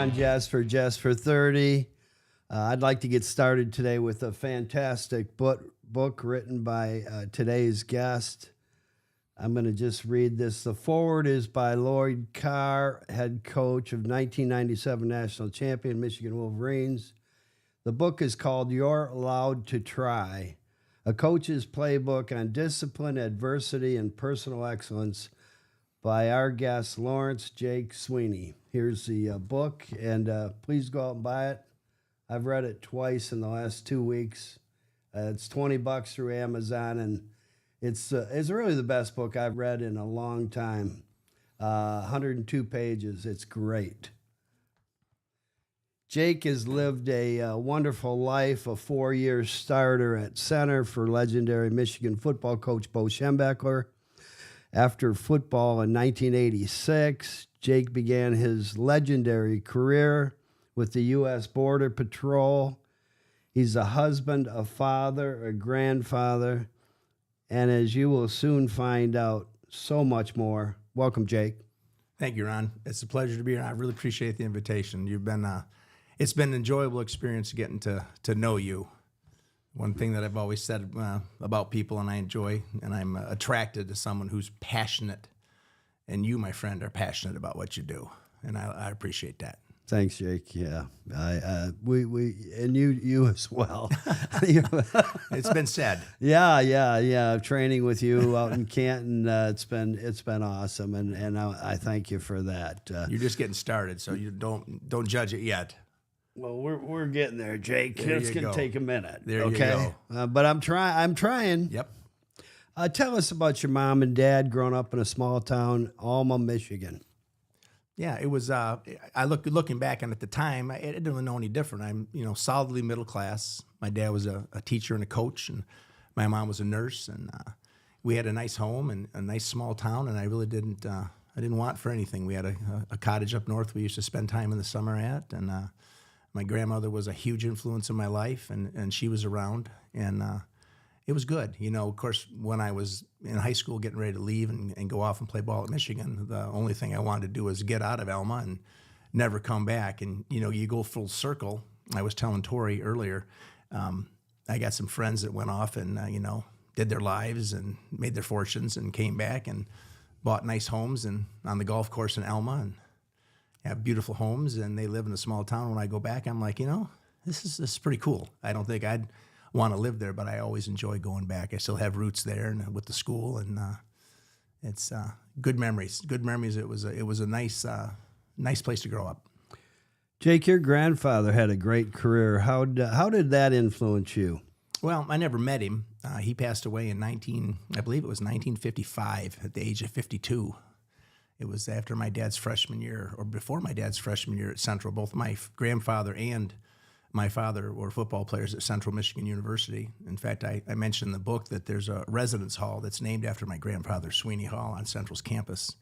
on Jess for Jessfor30. I'd like to get started today with a fantastic book written by today's guest. I'm going to just read this. The foreword is by Lloyd Carr, head coach of 1997 national champion Michigan Wolverines. The book is called You're Allowed to Try, a coach's playbook on discipline, adversity, and personal excellence by our guest, Lawrence Jake Sweeney. Here's the book, and please go out and buy it. I've read it twice in the last 2 weeks. It's $20 through Amazon, and it's really the best book I've read in a long time. 102 pages. It's great. Jake has lived a wonderful life, a 4-year starter at center for legendary Michigan football coach Bo Schembechler. After football in 1986, Jake began his legendary career with the U.S. Border Patrol. He's a husband, a father, a grandfather, and as you will soon find out, so much more. Welcome, Jake. Thank you, Ron. It's a pleasure to be here. I really appreciate the invitation. It's been an enjoyable experience getting to know you. One thing that I've always said about people, and I enjoy, and I'm attracted to someone who's passionate, and you, my friend, are passionate about what you do, and I appreciate that. Thanks, Jake. Yeah, we and you as well. It's been said. Yeah. Training with you out in Canton, it's been awesome, and I thank you for that. You're just getting started, so you don't judge it yet. Well, we're getting there, Jake. It's gonna take a minute. There you go. But I'm trying. Yep. Tell us about your mom and dad growing up in a small town, Alma, Michigan. Yeah, it was. Looking back, and at the time, I didn't really know any different. I'm, solidly middle class. My dad was a teacher and a coach, and my mom was a nurse, and we had a nice home and a nice small town. And I really didn't. I didn't want for anything. We had a cottage up north we used to spend time in the summer at, and my grandmother was a huge influence in my life, and she was around, and it was good. Of course, when I was in high school getting ready to leave and go off and play ball at Michigan, the only thing I wanted to do was get out of Alma and never come back. And, you go full circle. I was telling Tori earlier, I got some friends that went off and, did their lives and made their fortunes and came back and bought nice homes and on the golf course in Alma and have beautiful homes, and they live in a small town. When I go back, I'm like, this is pretty cool. I don't think I'd want to live there, but I always enjoy going back. I still have roots there and with the school, and it's good memories. Good memories. It was a nice place to grow up. Jake, your grandfather had a great career. How did that influence you? Well, I never met him. He passed away in 1955 at the age of 52. It was after my dad's freshman year, or before my dad's freshman year at Central. Both my grandfather and my father were football players at Central Michigan University. In fact, I mentioned in the book that there's a residence hall that's named after my grandfather, Sweeney Hall, on Central's campus.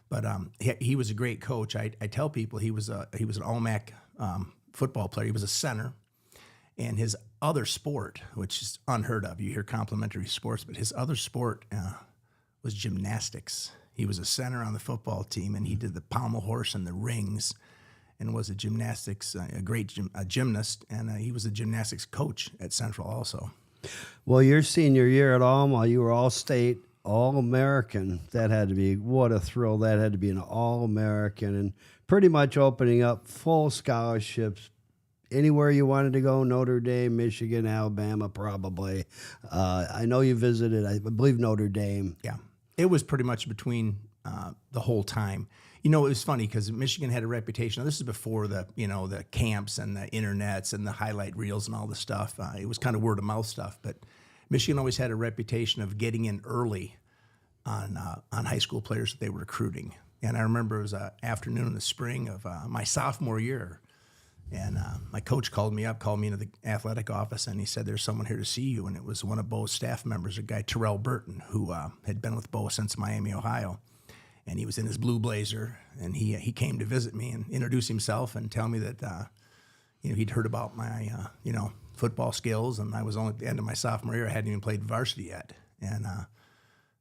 But he was a great coach. I tell people he was an All-MAC football player. He was a center. And his other sport, which is unheard of, you hear complimentary sports, but his other sport was gymnastics. He was a center on the football team, and he did the pommel horse and the rings, and was a great gymnast, and he was a gymnastics coach at Central also. Well, your senior year at Alma, you were All-State, All-American. That had to be, what a thrill. That had to be an All-American, and pretty much opening up full scholarships anywhere you wanted to go, Notre Dame, Michigan, Alabama, probably. I know you visited, I believe, Notre Dame. Yeah. It was pretty much between the whole time. It was funny because Michigan had a reputation. Now, this is before the camps and the internets and the highlight reels and all the stuff. It was kind of word of mouth stuff, but Michigan always had a reputation of getting in early on high school players that they were recruiting. And I remember it was an afternoon in the spring of my sophomore year, and my coach called me into the athletic office, and he said, "There's someone here to see you." And it was one of Bo's staff members, a guy, Terrell Burton, who had been with Bo since Miami, Ohio. And he was in his blue blazer, and he came to visit me and introduce himself and tell me that he'd heard about my football skills, and I was only at the end of my sophomore year. I hadn't even played varsity yet, and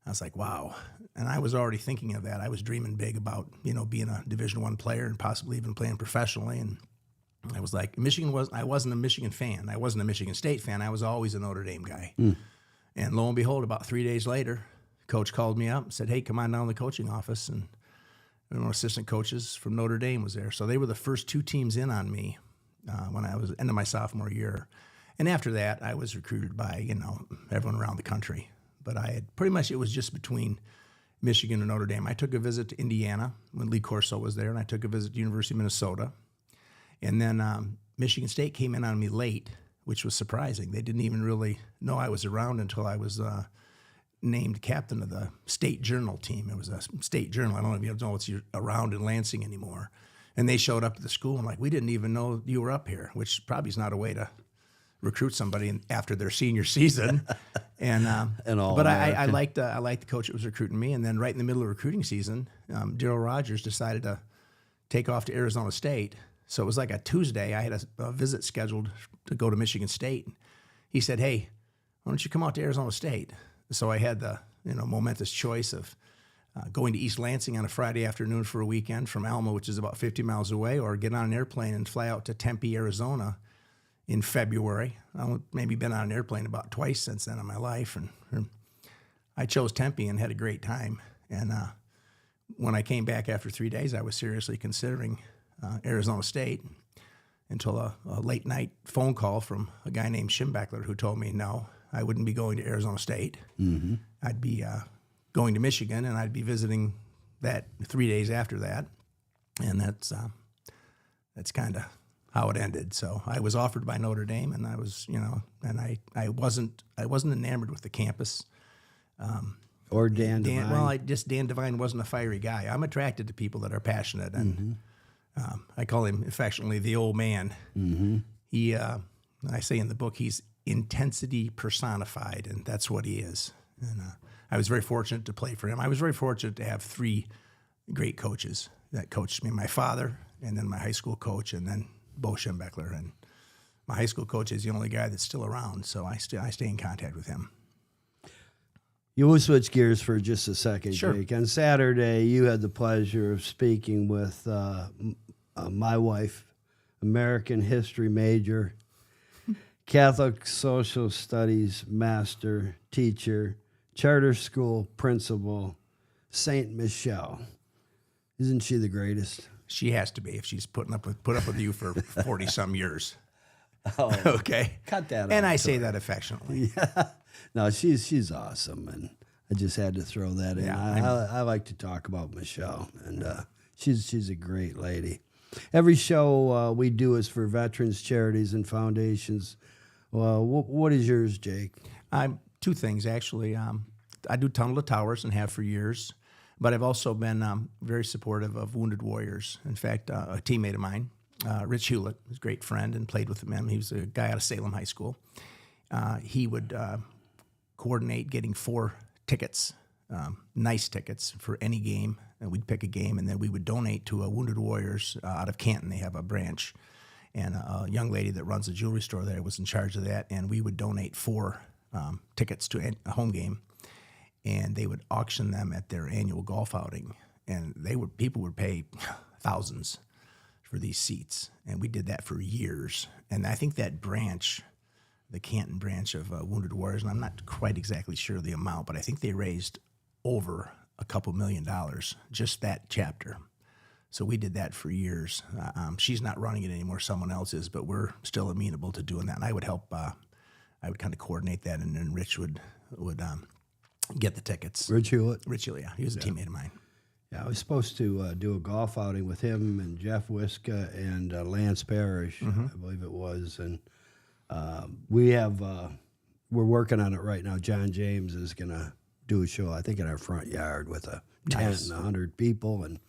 I was like, wow. And I was already thinking of that. I was dreaming big about, being a Division I player and possibly even playing professionally. And I was like, I wasn't a Michigan fan. I wasn't a Michigan State fan. I was always a Notre Dame guy. And lo and behold, about 3 days later, coach called me up and said, hey, come on down to the coaching office. And one of our assistant coaches from Notre Dame was there. So they were the first 2 teams in on me when I was end of my sophomore year. And after that, I was recruited by, everyone around the country. But I had pretty much, it was just between Michigan and Notre Dame. I took a visit to Indiana when Lee Corso was there, and I took a visit to University of Minnesota. And then Michigan State came in on me late, which was surprising. They didn't even really know I was around until I was named captain of the State Journal team. It was a State Journal. I don't know if you know it's around in Lansing anymore. And they showed up at the school, and like, we didn't even know you were up here, which probably is not a way to recruit somebody after their senior season. But I liked the coach that was recruiting me. And then right in the middle of recruiting season, Darryl Rogers decided to take off to Arizona State. So it was like a Tuesday. I had a visit scheduled to go to Michigan State. He said, hey, why don't you come out to Arizona State? So I had the momentous choice of going to East Lansing on a Friday afternoon for a weekend from Alma, which is about 50 miles away, or get on an airplane and fly out to Tempe, Arizona in February. I've maybe been on an airplane about twice since then in my life. And I chose Tempe and had a great time. And when I came back after 3 days, I was seriously considering Arizona State until a late night phone call from a guy named Schembechler who told me, no, I wouldn't be going to Arizona State. Mm-hmm. I'd be going to Michigan, and I'd be visiting that 3 days after that. And that's kind of how it ended. So I was offered by Notre Dame, and I was, and I wasn't enamored with the campus. Or Dan Devine. Well, Dan Devine wasn't a fiery guy. I'm attracted to people that are passionate, and I call him affectionately the old man. Mm-hmm. I say in the book, he's intensity personified, and that's what he is. And I was very fortunate to play for him. I was very fortunate to have 3 great coaches that coached me: my father, and then my high school coach, and then Bo Schembechler. And my high school coach is the only guy that's still around, so I stay in contact with him. You will switch gears for just a second, Sure. Jake. On Saturday, you had the pleasure of speaking with my wife, American history major, Catholic social studies master, teacher, charter school principal, Saint Michelle. Isn't she the greatest? She has to be if she's put up with you for 40-some years. Oh, okay. Cut that out. And I say that affectionately. Yeah. No, she's awesome, and I just had to throw that in. Yeah, I like to talk about Michelle, and she's a great lady. Every show we do is for veterans, charities, and foundations. What is yours, Jake? 2 things, actually. I do Tunnel to Towers and have for years, but I've also been very supportive of Wounded Warriors. In fact, a teammate of mine, Rich Hewlett, was a great friend and played with him. He was a guy out of Salem High School. He would coordinate getting 4 tickets, nice tickets for any game, and we'd pick a game, and then we would donate to Wounded Warriors out of Canton. They have a branch, and a young lady that runs a jewelry store there was in charge of that, and we would donate 4 tickets to a home game, and they would auction them at their annual golf outing, and people would pay thousands for these seats, and we did that for years. And I think that branch, the Canton branch of Wounded Warriors, and I'm not quite exactly sure of the amount, but I think they raised over a couple $1 million, just that chapter. So we did that for years. She's not running it anymore, someone else is, but we're still amenable to doing that. And I would help, I would kind of coordinate that, and then Rich would get the tickets. Rich Hewlett? Rich Hewlett, yeah. He was a teammate of mine. Yeah, I was supposed to do a golf outing with him and Jeff Wiska and Lance Parrish, I believe it was. And we're working on it right now. John James is going to do a show, I think, in our front yard with a tent and 100 people. And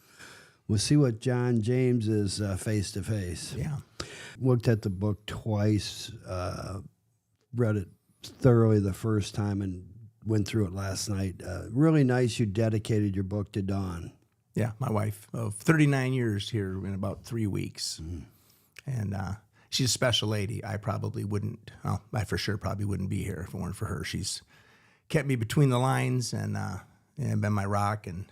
we'll see what John James is face to face. Yeah. Looked at the book twice, read it thoroughly the first time, and went through it last night. Really nice. You dedicated your book to Dawn. Yeah, my wife of 39 years here in about 3 weeks. And she's a special lady. I for sure probably wouldn't be here if it weren't for her. She's kept me between the lines and been my rock and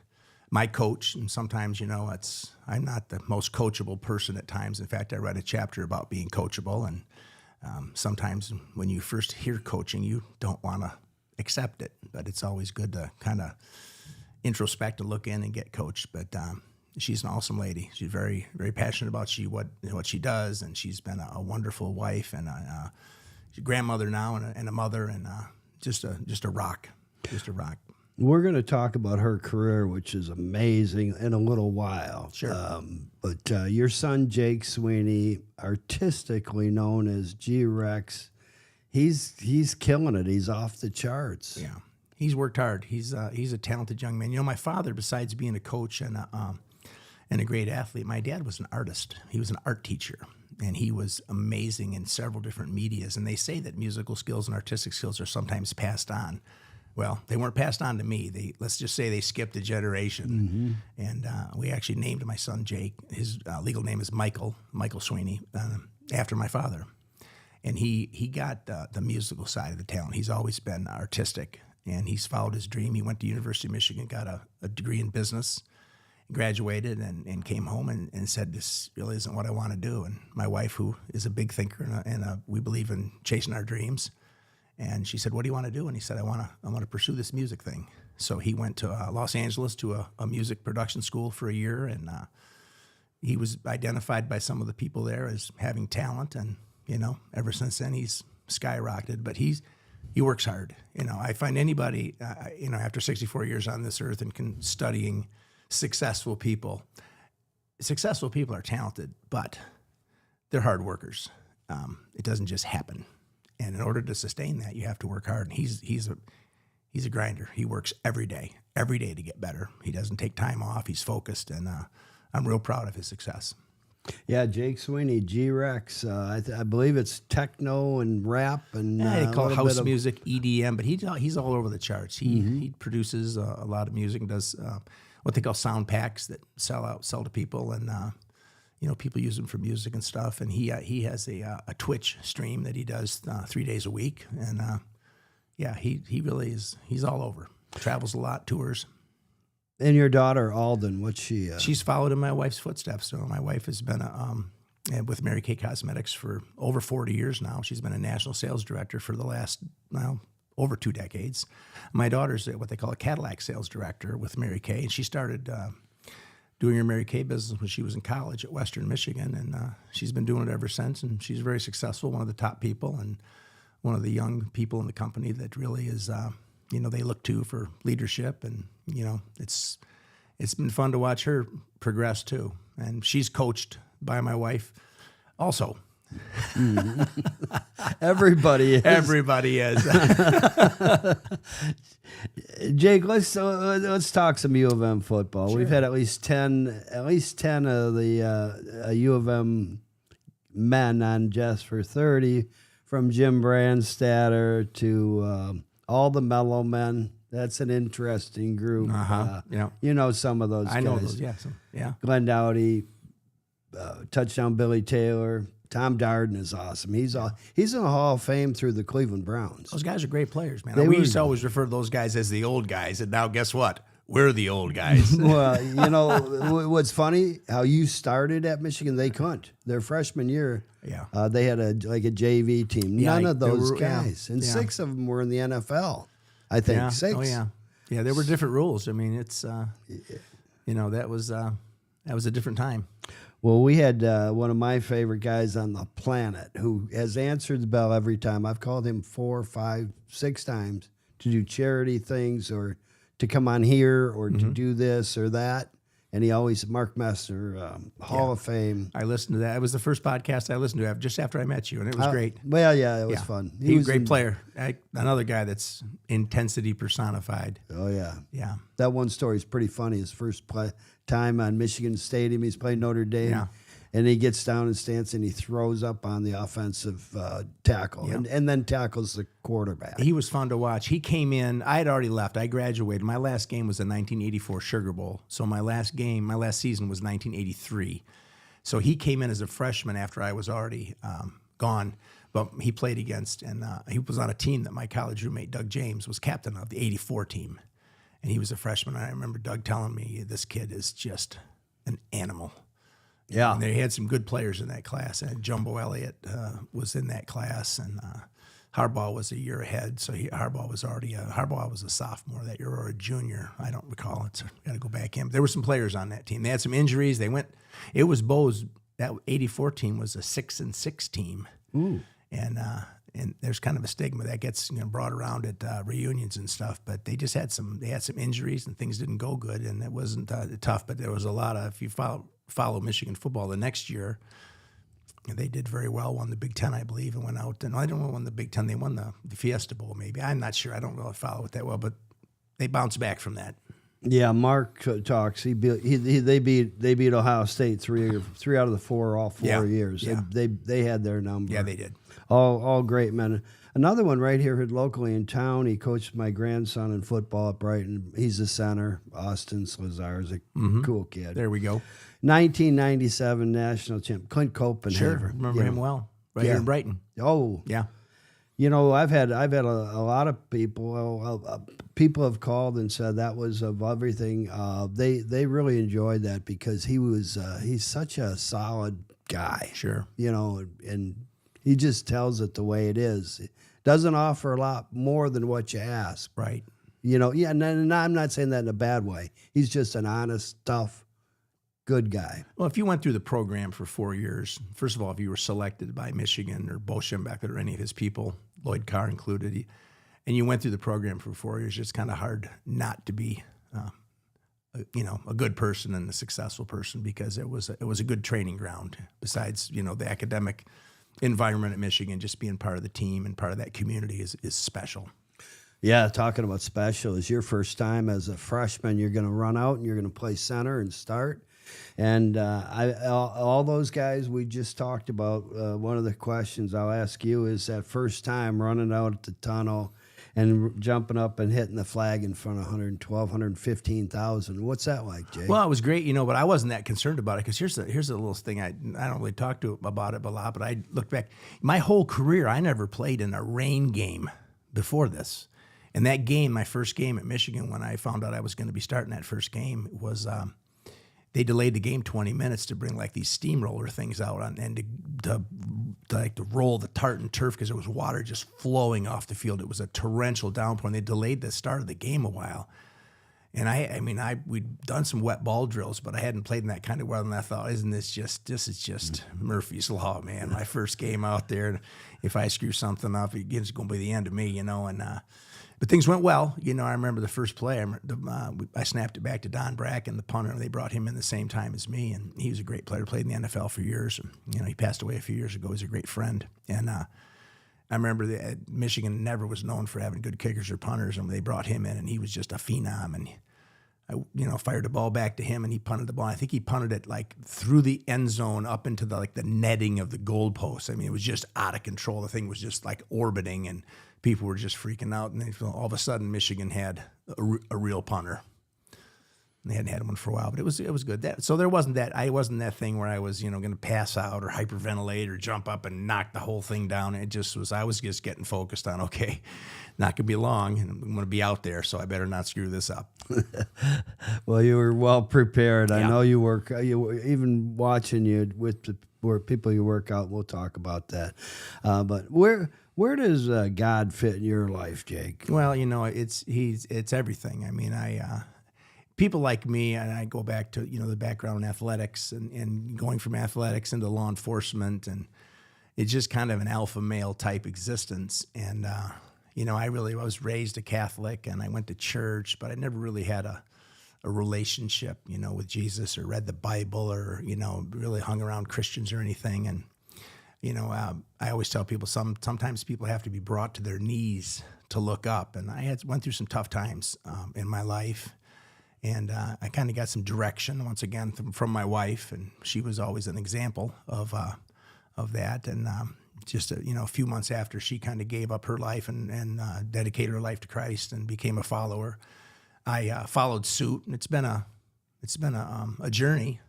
my coach. And sometimes, I'm not the most coachable person at times. In fact, I read a chapter about being coachable. And sometimes when you first hear coaching, you don't want to accept it. But it's always good to kind of introspect and look in and get coached. But she's an awesome lady. She's very, very passionate about what she does. And she's been a wonderful wife and she's a grandmother now and a mother and just a rock. Just a rock. We're going to talk about her career, which is amazing, in a little while. Sure. But your son, Jake Sweeney, artistically known as G-Rex, he's killing it. He's off the charts. Yeah. He's worked hard. He's a talented young man. My father, besides being a coach and a great athlete, my dad was an artist. He was an art teacher, and he was amazing in several different medias. And they say that musical skills and artistic skills are sometimes passed on. Well, they weren't passed on to me. Let's just say they skipped a generation. Mm-hmm. And we actually named my son Jake. His legal name is Michael Sweeney, after my father. And he got the musical side of the talent. He's always been artistic, and he's followed his dream. He went to University of Michigan, got a degree in business, graduated, and came home and said, this really isn't what I want to do. And my wife, who is a big thinker, and we believe in chasing our dreams, and she said, what do you want to do? And he said, I want to pursue this music thing. So he went to Los Angeles to a music production school for a year, and he was identified by some of the people there as having talent. And, ever since then, he's skyrocketed. But he works hard. I find anybody, after 64 years on this earth and studying successful people are talented, but they're hard workers. It doesn't just happen. And in order to sustain that, you have to work hard. And he's a grinder. He works every day to get better. He doesn't take time off. He's focused, and I'm real proud of his success. Yeah, Jake Sweeney, G-Rex. I believe it's techno and rap and they call it house music, EDM, but he's all over the charts. He produces a lot of music and does what they call sound packs that sell to people, and people use them for music and stuff. And he has a Twitch stream that he does 3 days a week. And he really is. He's all over. Travels a lot, tours. And your daughter Alden, what's she? She's followed in my wife's footsteps. So my wife has been with Mary Kay Cosmetics for over 40 years now. She's been a national sales director for the last over 2 decades. My daughter's what they call a Cadillac sales director with Mary Kay, and she started doing her Mary Kay business when she was in college at Western Michigan, and she's been doing it ever since, and she's very successful, one of the top people, and one of the young people in the company that really is, they look to for leadership, and, it's been fun to watch her progress too. And she's coached by my wife also. Everybody is. Everybody is. Jake, let's talk some U of M football. Sure. We've had at least 10 of the U of M men on Jessfor30, from Jim Brandstatter to all the Mellow Men. That's an interesting group. Some of those guys. I know those, yeah. Glenn Dowdy, Touchdown Billy Taylor. Tom Darden is awesome. He's in the Hall of Fame through the Cleveland Browns. Those guys are great players, man. We used to always refer to those guys as the old guys, and now guess what? We're the old guys. Well, what's funny, how you started at Michigan, they couldn't. Their freshman year, they had a JV team. None of those guys. And 6 of them were in the NFL, I think. Yeah. 6. Oh, yeah. Yeah, there were different rules. I mean, it's, that was a different time. Well, we had one of my favorite guys on the planet who has answered the bell every time. I've called him 4, 5, 6 times to do charity things or to come on here or to do this or that. And he always, Mark Messner, Hall of Fame. I listened to that. It was the first podcast I listened to just after I met you, and it was great. Well, yeah, it was fun. He was a great player. Another guy that's intensity personified. Oh, yeah. Yeah. That one story is pretty funny. His first time on Michigan Stadium, he's playing Notre Dame, and he gets down and stands and he throws up on the offensive tackle and then tackles the quarterback. He was fun to watch. He came in. I had already left. I graduated. My last game was the 1984 Sugar Bowl. So my last season was 1983. So he came in as a freshman after I was already gone gone. But he played against, and he was on a team that my college roommate, Doug James, was captain of, the 84 team. And he was a freshman. I remember Doug telling me, this kid is just an animal. Yeah. And they had some good players in that class. And Jumbo Elliott was in that class. And Harbaugh was a year ahead. So Harbaugh was a sophomore that year or a junior. I don't recall. Got to go back in. But there were some players on that team. They had some injuries. It was Bo's, that 84 team was a 6-6 team. Ooh. And there's kind of a stigma that gets brought around at reunions and stuff. But they had some injuries and things didn't go good, and it wasn't tough. But there was a lot of, if you follow Michigan football the next year, they did very well. Won the Big Ten, I believe, and went out. And I don't know, won the Big Ten. They won the Fiesta Bowl, maybe. I'm not sure. I don't really follow it that well, but they bounced back from that. Yeah, Mark talks. They beat Ohio State three out of the four years. Yeah. They had their number. Yeah, they did. All great men. Another one right here locally in town. He coached my grandson in football at Brighton. He's a center. Austin Slazar is a cool kid. There we go. 1997 national champ. Clint Copenhaver. Sure, remember him well. Right here in Brighton. Oh, yeah. I've had a lot of people. People have called and said that was of everything. They really enjoyed that because he's such a solid guy. Sure. And he just tells it the way it is. It doesn't offer a lot more than what you ask. Right. And I'm not saying that in a bad way. He's just an honest, tough, good guy. Well, if you went through the program for 4 years, first of all, if you were selected by Michigan or Bo Schembechler or any of his people, Lloyd Carr included, and you went through the program for 4 years, it's kind of hard not to be, a good person and a successful person because it was a good training ground. Besides, the academic environment at Michigan, just being part of the team and part of that community is special. Yeah, talking about special, is your first time as a freshman. You're going to run out and you're going to play center and start. And all those guys we just talked about, one of the questions I'll ask you is that first time running out at the tunnel and jumping up and hitting the flag in front of 112, 115,000. What's that like, Jake? Well, it was great, but I wasn't that concerned about it because here's a little thing I don't really talk about it a lot, but I look back. My whole career, I never played in a rain game before this. And that game, my first game at Michigan, when I found out I was going to be starting that first game, was they delayed the game 20 minutes to bring like these steamroller things out and to roll the tartan turf because there was water just flowing off the field. It was a torrential downpour, and they delayed the start of the game a while. And we'd done some wet ball drills, but I hadn't played in that kind of weather. And I thought, this is just Murphy's Law, man. My first game out there, and if I screw something up, it's going to be the end of me, But things went well. I remember the first play. I snapped it back to Don Bracken, the punter. They brought him in the same time as me, and he was a great player. Played in the NFL for years. And, he passed away a few years ago. He was a great friend. And I remember that Michigan never was known for having good kickers or punters, and they brought him in, and he was just a phenom. And I fired the ball back to him, and he punted the ball. I think he punted it like through the end zone up into the netting of the goalpost. It was just out of control. The thing was just like orbiting, and people were just freaking out. And all of a sudden, Michigan had a real punter. And they hadn't had one for a while, but it was good. So there wasn't that. I wasn't that thing where I was going to pass out or hyperventilate or jump up and knock the whole thing down. It just was. I was just getting focused on not gonna be long, and I'm gonna be out there, so I better not screw this up. Well, you were well prepared. Yeah. I know you work. Even watching you with the people you work out. We'll talk about that. But where does God fit in your life, Jake? Well, it's everything. People like me, and I go back to the background in athletics and going from athletics into law enforcement, and it's just kind of an alpha male type existence. And I was raised a Catholic, and I went to church, but I never really had a relationship, with Jesus or read the Bible or really hung around Christians or anything. And I always tell people sometimes people have to be brought to their knees to look up, and I went through some tough times in my life. And I kind of got some direction once again from my wife, and she was always an example of that. And just a few months after she kind of gave up her life and dedicated her life to Christ and became a follower, I followed suit. And it's been a journey,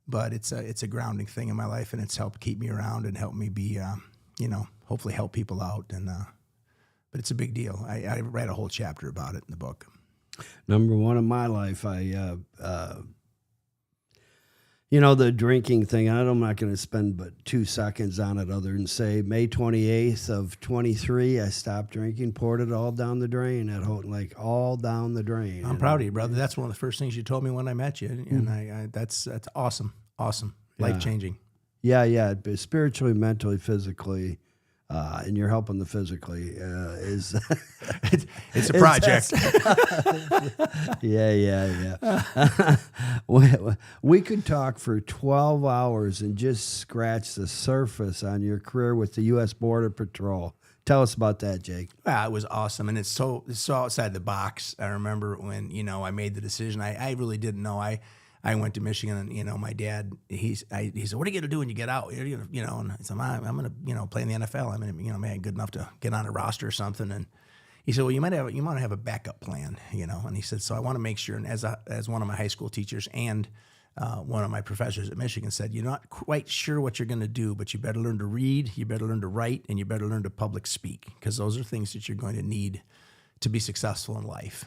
but it's a grounding thing in my life, and it's helped keep me around and helped me be hopefully help people out. And but it's a big deal. I read a whole chapter about it in the book. Number one in my life, the drinking thing, I'm not going to spend but 2 seconds on it other than say May 28th of 23, I stopped drinking, poured it all down the drain at Houghton Lake, all down the drain. I'm proud of you, brother. That's one of the first things you told me when I met you. And I that's awesome. Awesome. Life-changing. Yeah. Spiritually, mentally, physically, and you're helping the physically is it's a project. Yeah. We could talk for 12 hours and just scratch the surface on your career with the U.S. Border Patrol. Tell us about that, Jake. It was awesome, and it's so outside the box. I remember when I made the decision. I really didn't know. I went to Michigan, and my dad, he said, "What are you gonna do when you get out?" And I said, "I'm gonna play in the NFL. I'm gonna good enough to get on a roster or something." And he said, "Well, you might have a backup plan, And he said, "So I want to make sure." And as one of my high school teachers and one of my professors at Michigan said, "You're not quite sure what you're gonna do, but you better learn to read, you better learn to write, and you better learn to public speak, because those are things that you're going to need to be successful in life."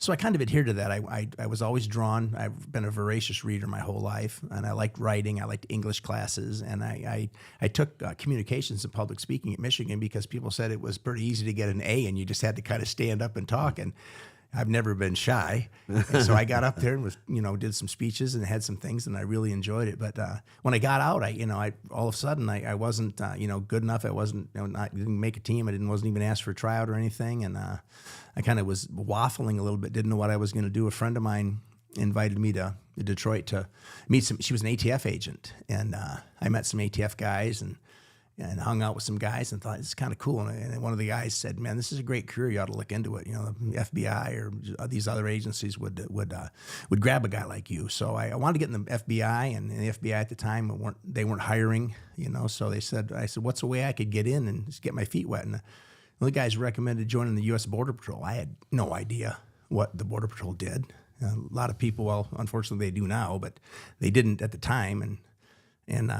So I kind of adhered to that. I was always drawn. I've been a voracious reader my whole life, and I liked writing. I liked English classes, and I took communications and public speaking at Michigan because people said it was pretty easy to get an A, and you just had to kind of stand up and talk. And I've never been shy, and so I got up there and did some speeches and had some things, and I really enjoyed it. But when I got out, I all of a sudden I wasn't good enough. I wasn't didn't make a team. I wasn't even asked for a tryout or anything, and I kind of was waffling a little bit. Didn't know what I was going to do. A friend of mine invited me to Detroit to meet some. She was an ATF agent, and I met some ATF guys and hung out with some guys and thought, it's kind of cool. And one of the guys said, "Man, this is a great career. You ought to look into it. The FBI or these other agencies would grab a guy like you." So I wanted to get in the FBI, and the FBI at the time weren't hiring. So I said, "What's a way I could get in and just get my feet wet?" And the guys recommended joining the U.S. Border Patrol. I had no idea what the Border Patrol did. A lot of people, well, unfortunately they do now, but they didn't at the time. And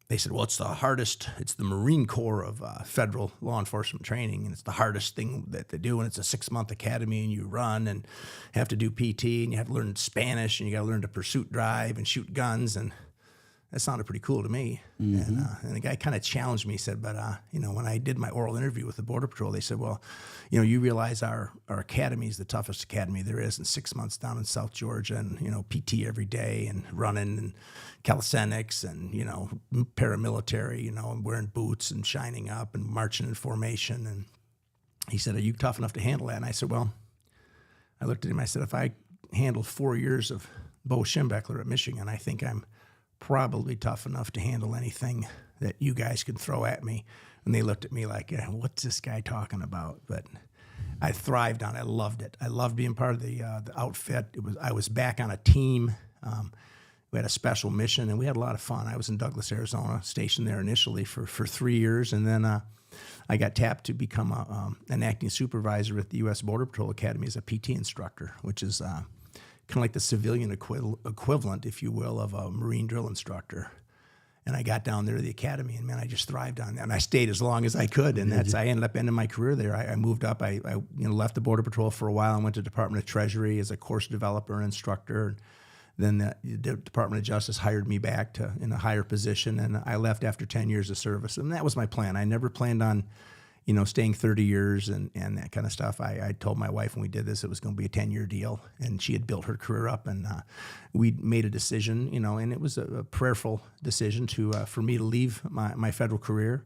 they said, "Well, it's the Marine Corps of federal law enforcement training, and it's the hardest thing that they do, and it's a 6-month academy, and you run and have to do PT, and you have to learn Spanish, and you got to learn to pursuit drive and shoot guns." And that sounded pretty cool to me. Mm-hmm. And the guy kind of challenged me. He said, "But when I did my oral interview with the Border Patrol, they said, well, you realize our academy is the toughest academy there is, in 6 months down in South Georgia, and PT every day, and running, and calisthenics, and paramilitary, and wearing boots and shining up and marching in formation." And he said, "Are you tough enough to handle that?" And I said, "Well," I looked at him. I said, "If I handled 4 years of Bo Schembechler at Michigan, I think I'm probably tough enough to handle anything that you guys could throw at me." And they looked at me like, "What's this guy talking about?" But I thrived on it. I loved it. I loved being part of the outfit. I was back on a team. We had a special mission, and we had a lot of fun. I was in Douglas, Arizona, stationed there initially for 3 years, and then I got tapped to become an acting supervisor at the U.S. Border Patrol Academy as a PT instructor, which is kind of like the civilian equivalent, if you will, of a Marine drill instructor. And I got down there to the academy, and man, I just thrived on that. And I stayed as long as I could, and I ended up ending my career there. I moved up. I left the Border Patrol for a while and went to Department of Treasury as a course developer and instructor. And then the Department of Justice hired me back in a higher position, and I left after 10 years of service. And that was my plan. I never planned on staying 30 years and that kind of stuff. I told my wife when we did this, it was going to be a 10-year deal, and she had built her career up, and we made a decision, and it was a prayerful decision for me to leave my federal career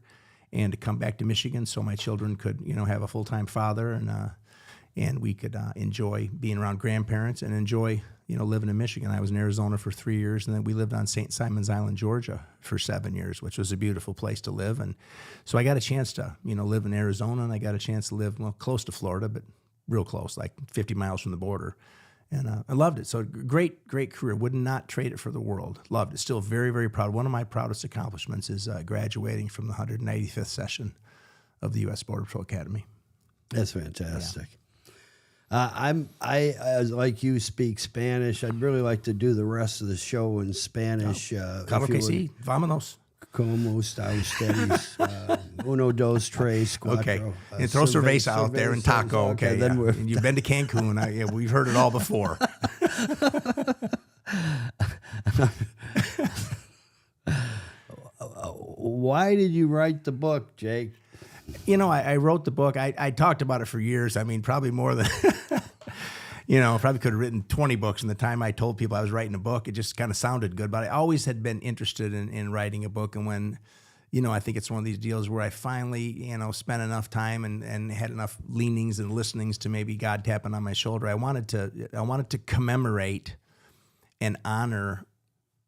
and to come back to Michigan so my children could, have a full-time father, and we could enjoy being around grandparents and enjoy, living in Michigan. I was in Arizona for 3 years, and then we lived on St. Simon's Island, Georgia for 7 years, which was a beautiful place to live. And so I got a chance to, live in Arizona, and I got a chance to live, close to Florida, but real close, like 50 miles from the border. And I loved it. So great career. Would not trade it for the world. Loved it. Still very, very proud. One of my proudest accomplishments is graduating from the 195th session of the U.S. Border Patrol Academy. That's fantastic. Yeah. I like you, speak Spanish. I'd really like to do the rest of the show in Spanish. Claro que sí. Vámonos. ¿Cómo está ustedes? Uno, dos, tres, cuatro. Okay. And throw cerveza out there and taco. Okay. then Yeah. And you've been to Cancun. Yeah, we've heard it all before. Why did you write the book, Jake? You know, I wrote the book. I talked about it for years. I mean, probably more than, probably could have written 20 books. And the time I told people I was writing a book, it just kind of sounded good. But I always had been interested in writing a book. And when, I think it's one of these deals where I finally, spent enough time and had enough leanings and listenings to maybe God tapping on my shoulder. I wanted to commemorate and honor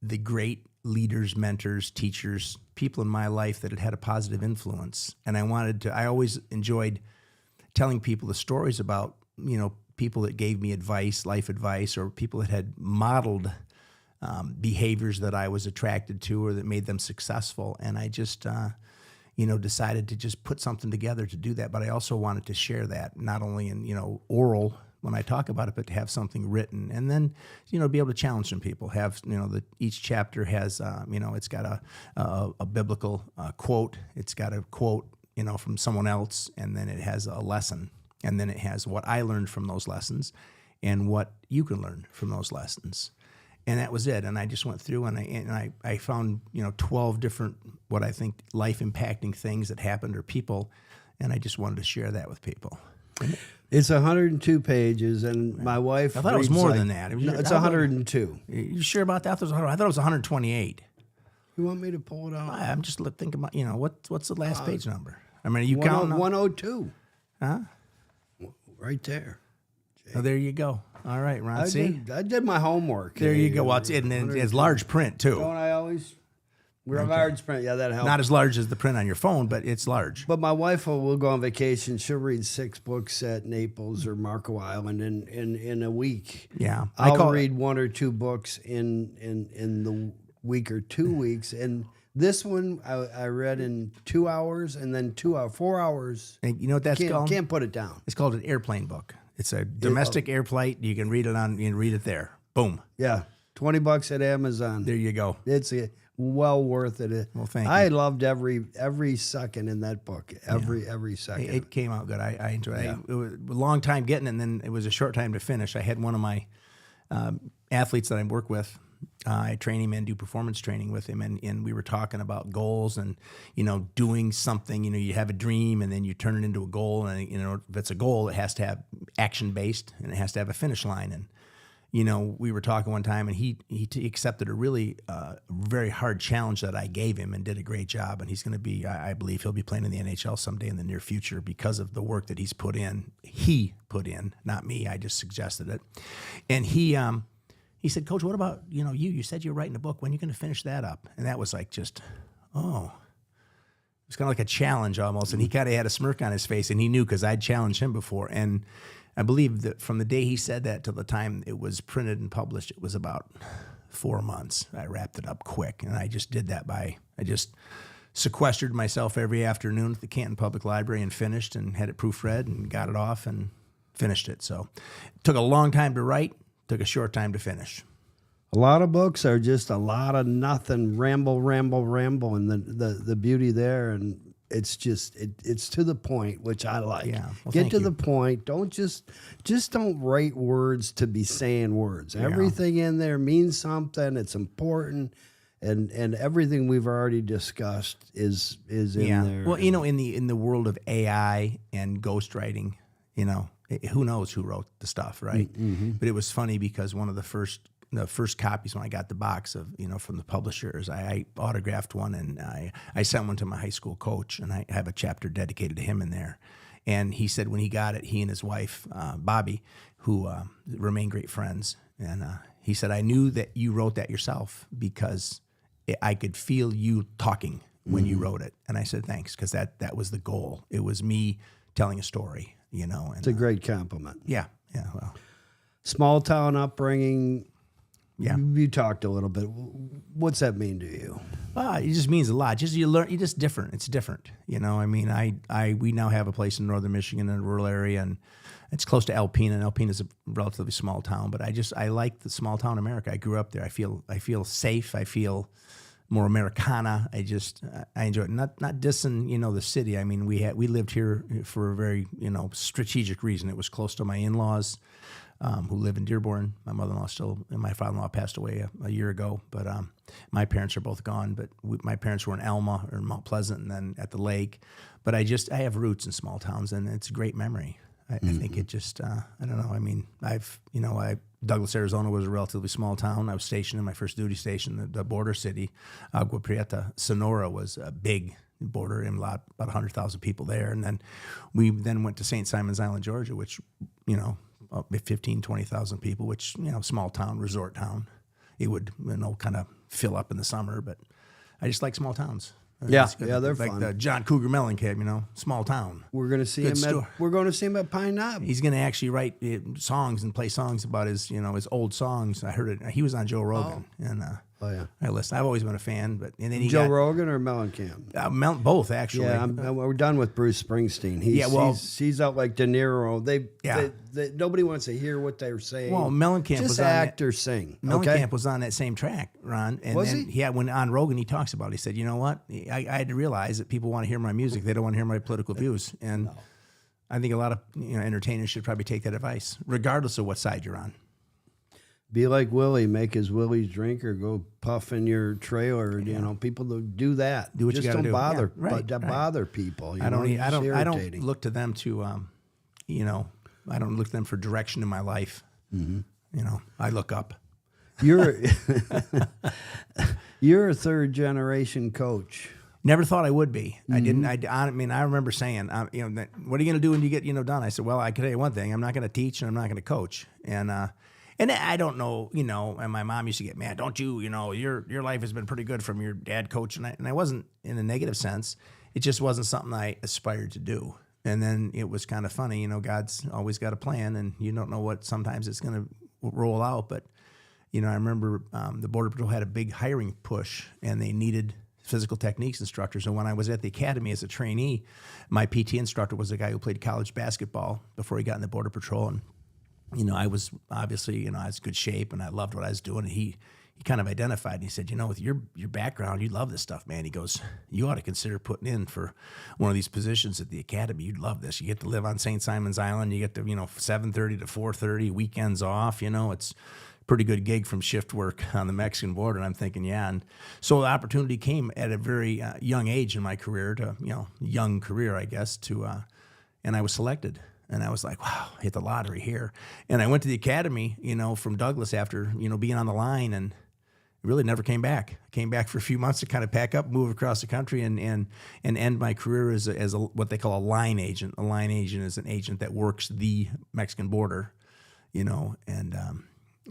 the great leaders, mentors, teachers, people in my life that had a positive influence. And I always enjoyed telling people the stories about, people that gave me advice, life advice, or people that had modeled behaviors that I was attracted to or that made them successful. And I just, decided to just put something together to do that. But I also wanted to share that, not only in, oral when I talk about it, but to have something written, and then, be able to challenge some people. Have, each chapter has, it's got a biblical quote. It's got a quote, from someone else, and then it has a lesson, and then it has what I learned from those lessons, and what you can learn from those lessons. And that was it. And I just went through and I found, 12 different, what I think life impacting things that happened or people, and I just wanted to share that with people. It's 102 pages, and my wife. I thought it was more than that. No, it's 102. You sure about that? I thought it was 128. You want me to pull it out? I'm just thinking about, what's the last page number? I mean, are you counting? 102. Huh? Right there. Oh, there you go. All right, Ron. I did my homework. There you go. Well, it's large print, too. Don't I always? We're large print. Yeah, that helps. Not as large as the print on your phone, but it's large. But my wife will go on vacation. She'll read 6 books at Naples or Marco Island in a week. Yeah. I'll read 1 or 2 books in the week or 2 weeks. And this one I read in 2 hours, and then 4 hours. And you know what that's called? Can't put it down. It's called an airplane book. It's a domestic air flight. You can read it there. Boom. Yeah. $20 at Amazon. There you go. It's well worth it. Well, thank you. I loved every second in that book. Every second. It came out good. I enjoyed it. Yeah. It was a long time getting it, and then it was a short time to finish. I had one of my athletes that I work with. I train him and do performance training with him, and we were talking about goals and, doing something. You have a dream, and then you turn it into a goal. And, if it's a goal, it has to have action-based, and it has to have a finish line. And, we were talking one time, and he accepted a really very hard challenge that I gave him and did a great job. And he's going to be, I believe he'll be playing in the NHL someday in the near future because of the work that he's put in. He put in, not me. I just suggested it. And he said, Coach, what about, you said you were writing a book. When are you going to finish that up? And that was like just, it was kind of like a challenge almost. And he kind of had a smirk on his face, and he knew because I'd challenged him before. And I believe that from the day he said that till the time it was printed and published, it was about 4 months. I wrapped it up quick, and I just did that I just sequestered myself every afternoon at the Canton Public Library and finished and had it proofread and got it off and finished it. So it took a long time to write, took a short time to finish. A lot of books are just a lot of nothing, ramble, and the beauty there, and it's just it's to the point, which I like. Yeah, well, get to the point. Don't just don't write words to be saying words. Yeah. Everything in there means something. It's important, and everything we've already discussed is in there. Well, in the world of AI and ghostwriting, who knows who wrote the stuff, right? Mm-hmm. But it was funny because one of the first copies when I got the box of, from the publishers, I autographed one, and I sent one to my high school coach, and I have a chapter dedicated to him in there. And he said when he got it, he and his wife, Bobby, who remain great friends, and he said, I knew that you wrote that yourself because I could feel you talking when you wrote it. And I said, thanks, because that was the goal. It was me telling a story, And, it's a great compliment. Yeah, well. Small town upbringing. Yeah, you talked a little bit. What's that mean to you? It just means a lot. Just you learn. You're just different. It's different. We now have a place in northern Michigan in a rural area, and it's close to Alpena. And Alpena is a relatively small town, but I like the small town America. I grew up there. I feel safe. I feel more Americana. I enjoy it. Not dissing, the city. I mean, we lived here for a very, strategic reason. It was close to my in-laws, who live in Dearborn. My mother-in-law and my father-in-law passed away a year ago, but my parents are both gone. But my parents were in Alma or Mount Pleasant, and then at the lake. But I have roots in small towns, and it's a great memory. I think it just, I don't know. I mean, Douglas, Arizona was a relatively small town. I was stationed in my first duty station, the border city. Agua Prieta, Sonora was a big border, and about 100,000 people there. And then we went to St. Simon's Island, Georgia, which, 15, 20,000 people, which, small town, resort town. It would, kind of fill up in the summer, but I just like small towns. Yeah, they're like fun. The John Cougar Mellencamp, small town. We're going to see him at Pine Knob. He's going to actually write songs and play songs about his old songs. I heard it. He was on Joe Rogan, and I listened. I've always been a fan, and then Joe Rogan or Mellencamp? Both actually. Yeah, we're done with Bruce Springsteen. He's out like De Niro. They nobody wants to hear what they're saying. Well, Mellencamp just was act or sing. Mellencamp was on that same track, Ron. And was then, he? Yeah, when on Rogan he talks about it, he said, you know what? I had to realize that people want to hear my music. They don't want to hear my political views. And I think a lot of entertainers should probably take that advice, regardless of what side you're on. Be like Willie, make his Willie's drink or go puff in your trailer. People do that. Do what you gotta don't do. bother, Yeah, bother people. I don't look to them to, I don't look to them for direction in my life. Mm-hmm. I look up. You're a third generation coach. Never thought I would be. Mm-hmm. I didn't. I remember saying, what are you going to do when you get, done? I said, well, I can tell you one thing. I'm not going to teach and I'm not going to coach. And I don't know, and my mom used to get mad. Don't you, your life has been pretty good from your dad coaching. And I wasn't in a negative sense. It just wasn't something I aspired to do. And then it was kind of funny, God's always got a plan, and you don't know what sometimes it's going to roll out. But, I remember the Border Patrol had a big hiring push, and they needed physical techniques instructors. And when I was at the academy as a trainee, my PT instructor was a guy who played college basketball before he got in the Border Patrol. And I was obviously, I was in good shape and I loved what I was doing. And he kind of identified, and he said, with your background, you love this stuff, man. He goes, you ought to consider putting in for one of these positions at the academy. You'd love this. You get to live on St. Simon's Island. You get to, 7:30 to 4:30, weekends off. It's a pretty good gig from shift work on the Mexican border. And I'm thinking, yeah. And so the opportunity came at a very young age in my career young career, I guess, and I was selected. And I was like, wow, hit the lottery here. And I went to the academy, from Douglas after, being on the line, and really never came back. I came back for a few months to kind of pack up, move across the country, and end my career as a what they call a line agent. A line agent is an agent that works the Mexican border, and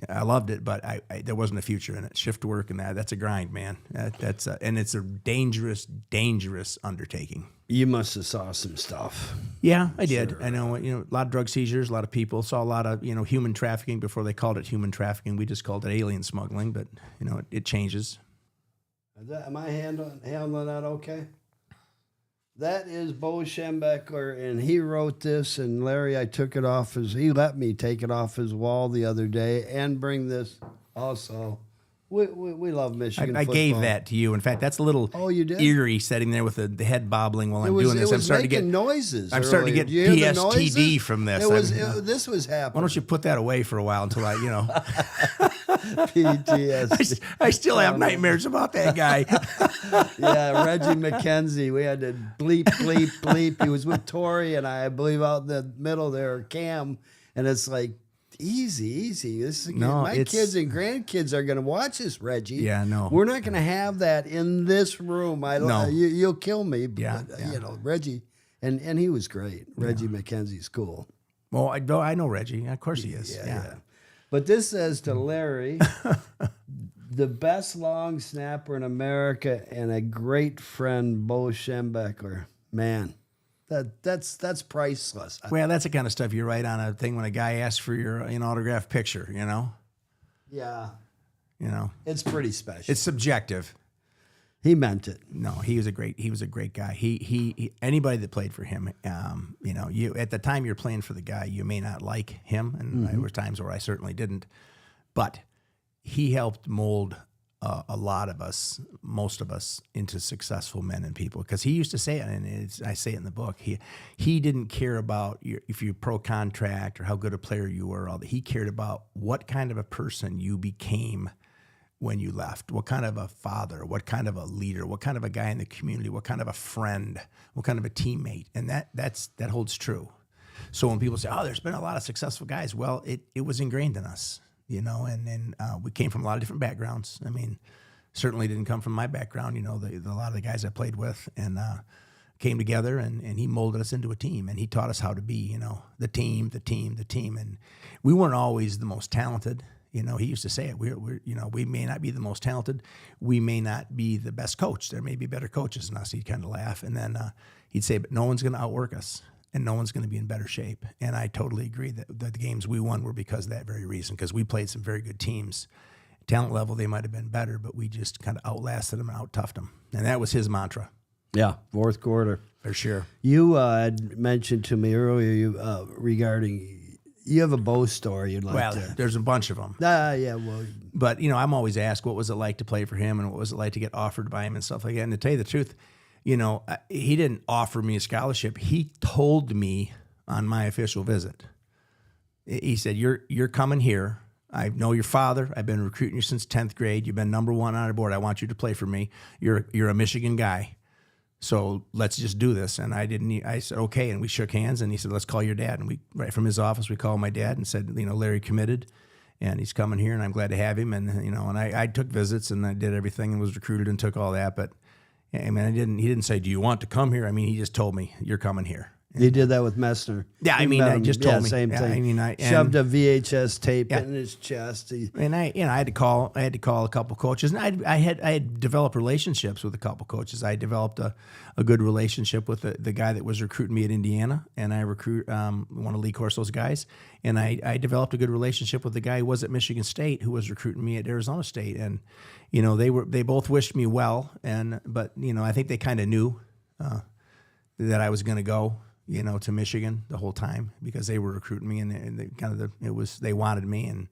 I loved it, but I there wasn't a future in it. Shift work and that's a grind, man. And it's a dangerous undertaking. You must have saw some stuff. Yeah, I did. Sure. I know, a lot of drug seizures, a lot of people. Saw a lot of, human trafficking before they called it human trafficking. We just called it alien smuggling, but, it changes. Am I handling that okay? That is Bo Schembechler, and he wrote this, and Larry, he let me take it off his wall the other day and bring this also. We love Michigan I football. gave that to you. In fact, that's a little eerie sitting there with the head bobbling while I'm doing this. I'm starting to get noises. I'm starting to get PSTD from this. This was happening. Why don't you put that away for a while until PTSD. I still have nightmares about that guy. Yeah, Reggie McKenzie. We had to bleep. He was with Tori and I believe out in the middle there, Cam, and it's like, easy. My kids and grandkids are going to watch this, Reggie. Yeah, no. We're not going to have that in this room. You'll kill me. But, Reggie, and he was great. Reggie McKenzie's cool. Well, I know Reggie. Of course he is. Yeah. But this says to Larry, the best long snapper in America and a great friend, Bo Schembechler. Man. That's priceless. Well, that's the kind of stuff you write on a thing when a guy asks for your autographed picture, Yeah. It's pretty special. It's subjective. He meant it. No, he was a great guy. He anybody that played for him, you at the time you're playing for the guy, you may not like him, and there were times where I certainly didn't, but he helped mold a lot of us, most of us, into successful men and people. Because he used to say it, and I say it in the book. He didn't care about if you're pro contract or how good a player you were. All that. He cared about what kind of a person you became when you left. What kind of a father? What kind of a leader? What kind of a guy in the community? What kind of a friend? What kind of a teammate? And that holds true. So when people say, "Oh, there's been a lot of successful guys," well, it was ingrained in us. And we came from a lot of different backgrounds. I mean, certainly didn't come from my background. A lot of the guys I played with and came together, and he molded us into a team, and he taught us how to be, the team. And we weren't always the most talented. He used to say it. We may not be the most talented. We may not be the best coach. There may be better coaches than us. He'd kind of laugh, and then he'd say, "But no one's going to outwork us. And no one's going to be in better shape." And I totally agree that the games we won were because of that very reason, because we played some very good teams. Talent level, they might have been better, but we just kind of outlasted them and out-toughed them. And that was his mantra. Yeah, fourth quarter. For sure. You had mentioned to me earlier regarding, you have a Bo story you'd like to. Well, there's a bunch of them. Yeah, well. But, I'm always asked, what was it like to play for him, and what was it like to get offered by him and stuff like that. And to tell you the truth, he didn't offer me a scholarship. He told me on my official visit. He said, "You're coming here. I know your father. I've been recruiting you since 10th grade. You've been number 1 on our board. I want you to play for me. You're a Michigan guy. So let's just do this." And I said, "Okay." And we shook hands, and he said, "Let's call your dad." And right from his office, we called my dad and said, "Larry committed, and he's coming here, and I'm glad to have him." And, and I took visits, and I did everything and was recruited and took all that. But I mean, he didn't say, "Do you want to come here?" I mean, he just told me, "You're coming here." He did that with Messner. Yeah, I mean, I just told me. Same thing. I mean, shoved a VHS tape in his chest. I had to call a couple coaches, and I had developed relationships with a couple coaches. I developed a good relationship with the guy that was recruiting me at Indiana, and I recruit one of Lee Corso's guys, and I developed a good relationship with the guy who was at Michigan State who was recruiting me at Arizona State, and they both wished me well, but I think they kind of knew that I was going to go. To Michigan the whole time because they were recruiting me, and they wanted me, and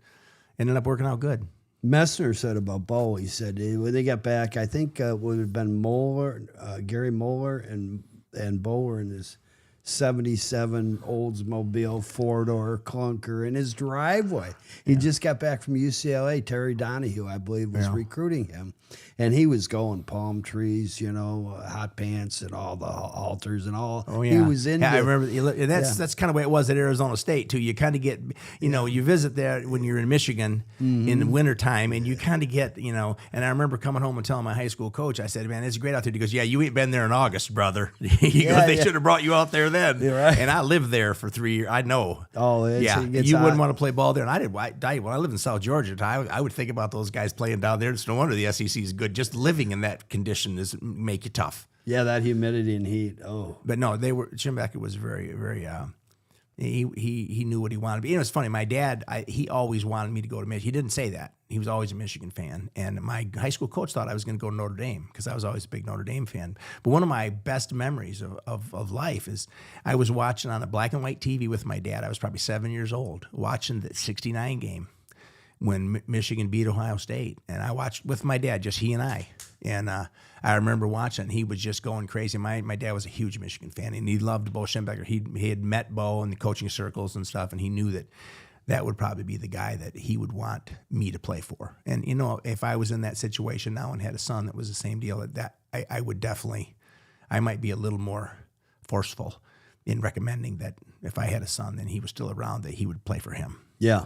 ended up working out good. Messner said about Bo, he said when they got back, I think it would have been Gary Moeller and Bo were in his 77 Oldsmobile 4-door clunker in his driveway. He just got back from UCLA. Terry Donahue, I believe, was recruiting him. And he was going palm trees, hot pants and all the halters and all. Oh, yeah. He was into I remember. That's kind of the way it was at Arizona State, too. You kind of get, you visit there when you're in Michigan in the wintertime, and you kind of get, and I remember coming home and telling my high school coach, I said, "Man, it's great out there." He goes, "Yeah, you ain't been there in August, brother." He goes, "They should have brought you out there then." Right. And I lived there for 3 years. I know. Oh, you wouldn't want to play ball there. And I did. When I lived in South Georgia, I would think about those guys playing down there. It's no wonder the SEC is good. Just living in that condition make you tough. Yeah, that humidity and heat. Oh, but no, Schembechler was very, very. He knew what he wanted to be. It's funny. My dad, he always wanted me to go to Michigan. He didn't say that. He was always a Michigan fan. And my high school coach thought I was going to go to Notre Dame because I was always a big Notre Dame fan. But one of my best memories of life is I was watching on a black and white TV with my dad. I was probably 7 years old, watching the '69 game when Michigan beat Ohio State. And I watched with my dad, just he and I. And I remember watching, he was just going crazy. My dad was a huge Michigan fan, and he loved Bo Schembechler. He had met Bo in the coaching circles and stuff, and he knew that would probably be the guy that he would want me to play for. And, if I was in that situation now and had a son that was the same deal, I would definitely, I might be a little more forceful in recommending that if I had a son and he was still around, that he would play for him. Yeah.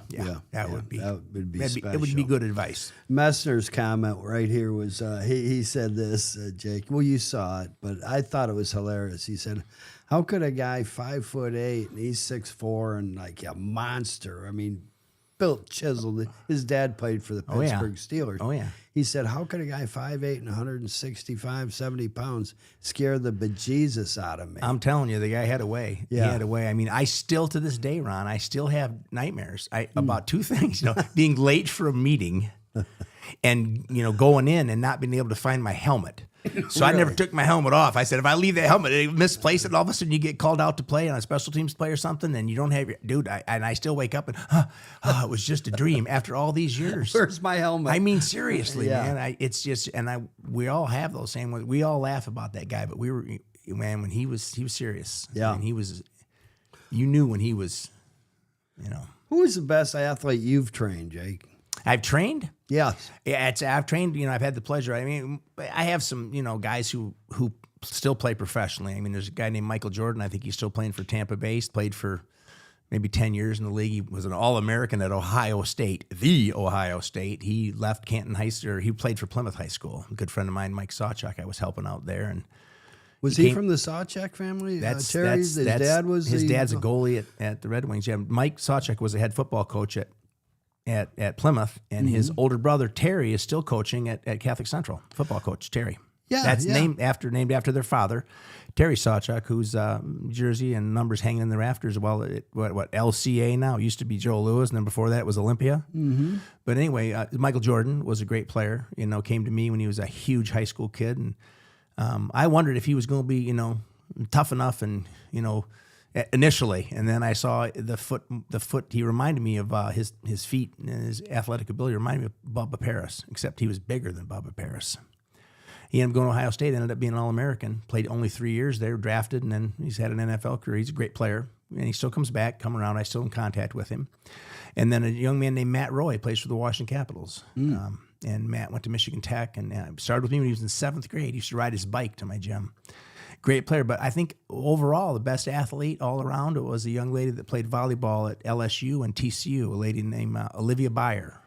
That would be special. It would be good advice. Messner's comment right here was, he said this, Jake. Well, you saw it, but I thought it was hilarious. He said, "How could a guy 5'8" and he's 6'4" and like a monster? I mean, built, chiseled. His dad played for the Pittsburgh Steelers. Oh, yeah. He said, "How could a guy 5'8" and 165, 70 pounds scare the bejesus out of me?" I'm telling you, the guy had a way. Yeah. He had a way. I mean, I still, to this day, Ron, I still have nightmares about two things. Being late for a meeting and, going in and not being able to find my helmet. So I never took my helmet off. I said, if I leave that helmet, it misplace it, and all of a sudden you get called out to play on a special teams play or something, and you don't have your dude. I still wake up and it was just a dream after all these years. Where's my helmet? I mean, seriously, Yeah. man. It's just, we all have those same ones. We all laugh about that guy, but when he was serious. Yeah. I mean, you knew when he was, Who is the best athlete you've trained, Jake? I've trained. Yes. Yeah, I've trained. I've had the pleasure. I mean, I have some, guys who still play professionally. I mean, there's a guy named Michael Jordan. I think he's still playing for Tampa Bay. He's played for maybe 10 years in the league. He was an All-American at Ohio State, the Ohio State. He left Canton High School, or he played for Plymouth High School. A good friend of mine, Mike Sawchuk, I was helping out there, and Was he from the Sawchuk family? Terry's dad was. His dad's a goalie at the Red Wings. Yeah, Mike Sawchuk was a head football coach at Plymouth, and his older brother Terry is still coaching at Catholic Central. Football coach Terry. Yeah, that's yeah. named after their father, Terry Sawchuk, who's jersey and numbers hanging in the rafters. Well, what LCA now? It used to be Joe Louis, and then before that it was Olympia. Mm-hmm. But anyway, Michael Jordan was a great player. Came to me when he was a huge high school kid, and I wondered if he was going to be tough enough, and initially, and then I saw the foot. He reminded me of his feet and his athletic ability. Reminded me of Bubba Paris, except he was bigger than Bubba Paris. He ended up going to Ohio State, ended up being an All-American, played only 3 years there, drafted, and then he's had an NFL career. He's a great player, and he still comes back, come around. I'm still in contact with him. And then a young man named Matt Roy plays for the Washington Capitals. And Matt went to Michigan Tech, and started with me when he was in 7th grade. He used to ride his bike to my gym. Great player, but I think overall the best athlete all around it was a young lady that played volleyball at LSU and TCU, a lady named Olivia Byer.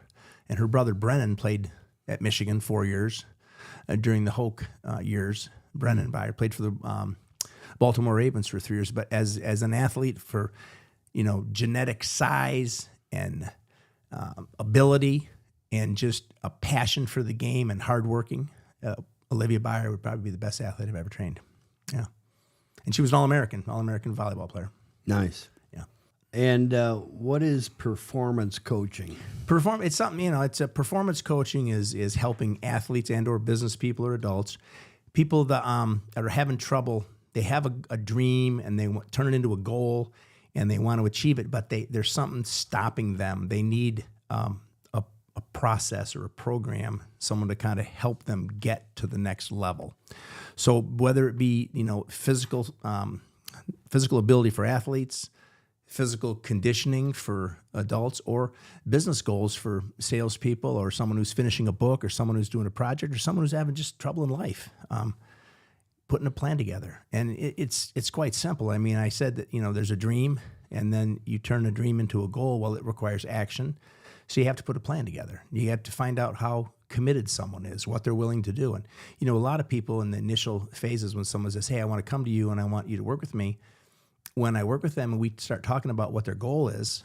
And her brother Brennan played at Michigan 4 years. During the Hoke years, Brennan Byer played for the Baltimore Ravens for 3 years. But as an athlete, for genetic size and ability and just a passion for the game and hardworking, Olivia Byer would probably be the best athlete I've ever trained. Yeah, and she was an All-American volleyball player. Nice. Yeah. And what is performance coaching? It's something, it's a performance coaching is helping athletes and or business people or adults, people that are having trouble. They have a dream and they turn it into a goal and they want to achieve it, but there's something stopping them. They need a process or a program, someone to kind of help them get to the next level. So whether it be, physical ability for athletes, physical conditioning for adults, or business goals for salespeople, or someone who's finishing a book, or someone who's doing a project, or someone who's having just trouble in life, putting a plan together. And it's quite simple. I mean, I said that, there's a dream, and then you turn a dream into a goal. Well, it requires action. So you have to put a plan together. You have to find out how committed someone is, what they're willing to do. And, a lot of people in the initial phases when someone says, hey, I want to come to you and I want you to work with me, when I work with them and we start talking about what their goal is,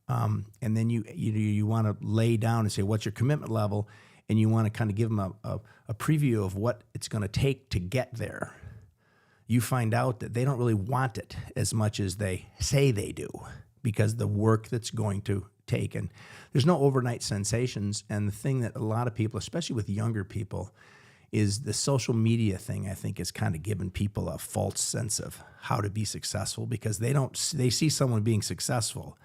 and then you want to lay down and say, what's your commitment level? And you want to kind of give them a preview of what it's going to take to get there. You find out that they don't really want it as much as they say they do, because the work that's going to take. And there's no overnight sensations. And the thing that a lot of people, especially with younger people, is the social media thing, I think, is kind of giving people a false sense of how to be successful, because they see someone being successful,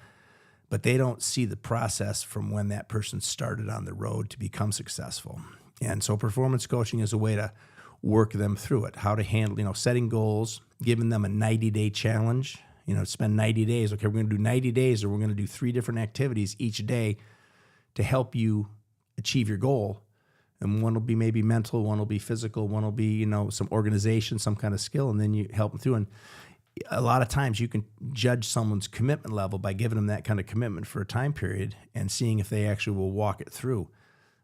but they don't see the process from when that person started on the road to become successful. And so performance coaching is a way to work them through it, how to handle, setting goals, giving them a 90-day challenge, spend 90 days. Okay, we're going to do 90 days, or we're going to do 3 different activities each day to help you achieve your goal. And one will be maybe mental, one will be physical, one will be, some organization, some kind of skill, and then you help them through. And a lot of times you can judge someone's commitment level by giving them that kind of commitment for a time period and seeing if they actually will walk it through.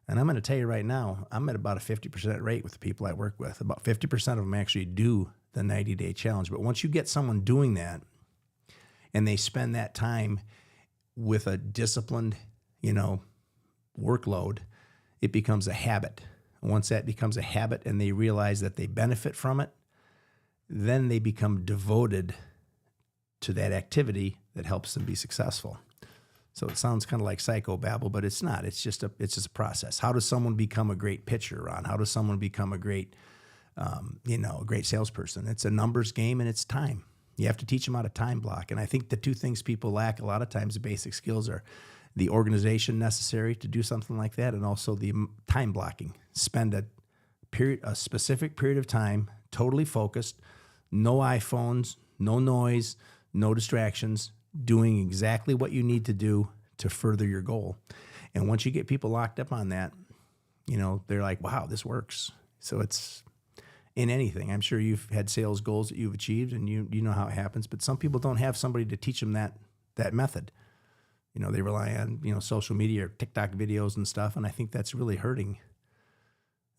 And I'm going to tell you right now, I'm at about a 50% rate with the people I work with. About 50% of them actually do the 90-day challenge. But once you get someone doing that and they spend that time with a disciplined, workload, it becomes a habit. Once that becomes a habit and they realize that they benefit from it, then they become devoted to that activity that helps them be successful. So it sounds kind of like psychobabble, but it's not. It's just a process. How does someone become a great pitcher, Ron? How does someone become a great a great salesperson. It's a numbers game and it's time. You have to teach them how to time block. And I think the two things people lack a lot of times, the basic skills, are the organization necessary to do something like that, and also the time blocking. Spend a specific period of time, totally focused, no iPhones, no noise, no distractions, doing exactly what you need to do to further your goal. And once you get people locked up on that, they're like, wow, this works. So it's in anything. I'm sure you've had sales goals that you've achieved, and you know how it happens, but some people don't have somebody to teach them that method. They rely on, social media or TikTok videos and stuff, and I think that's really hurting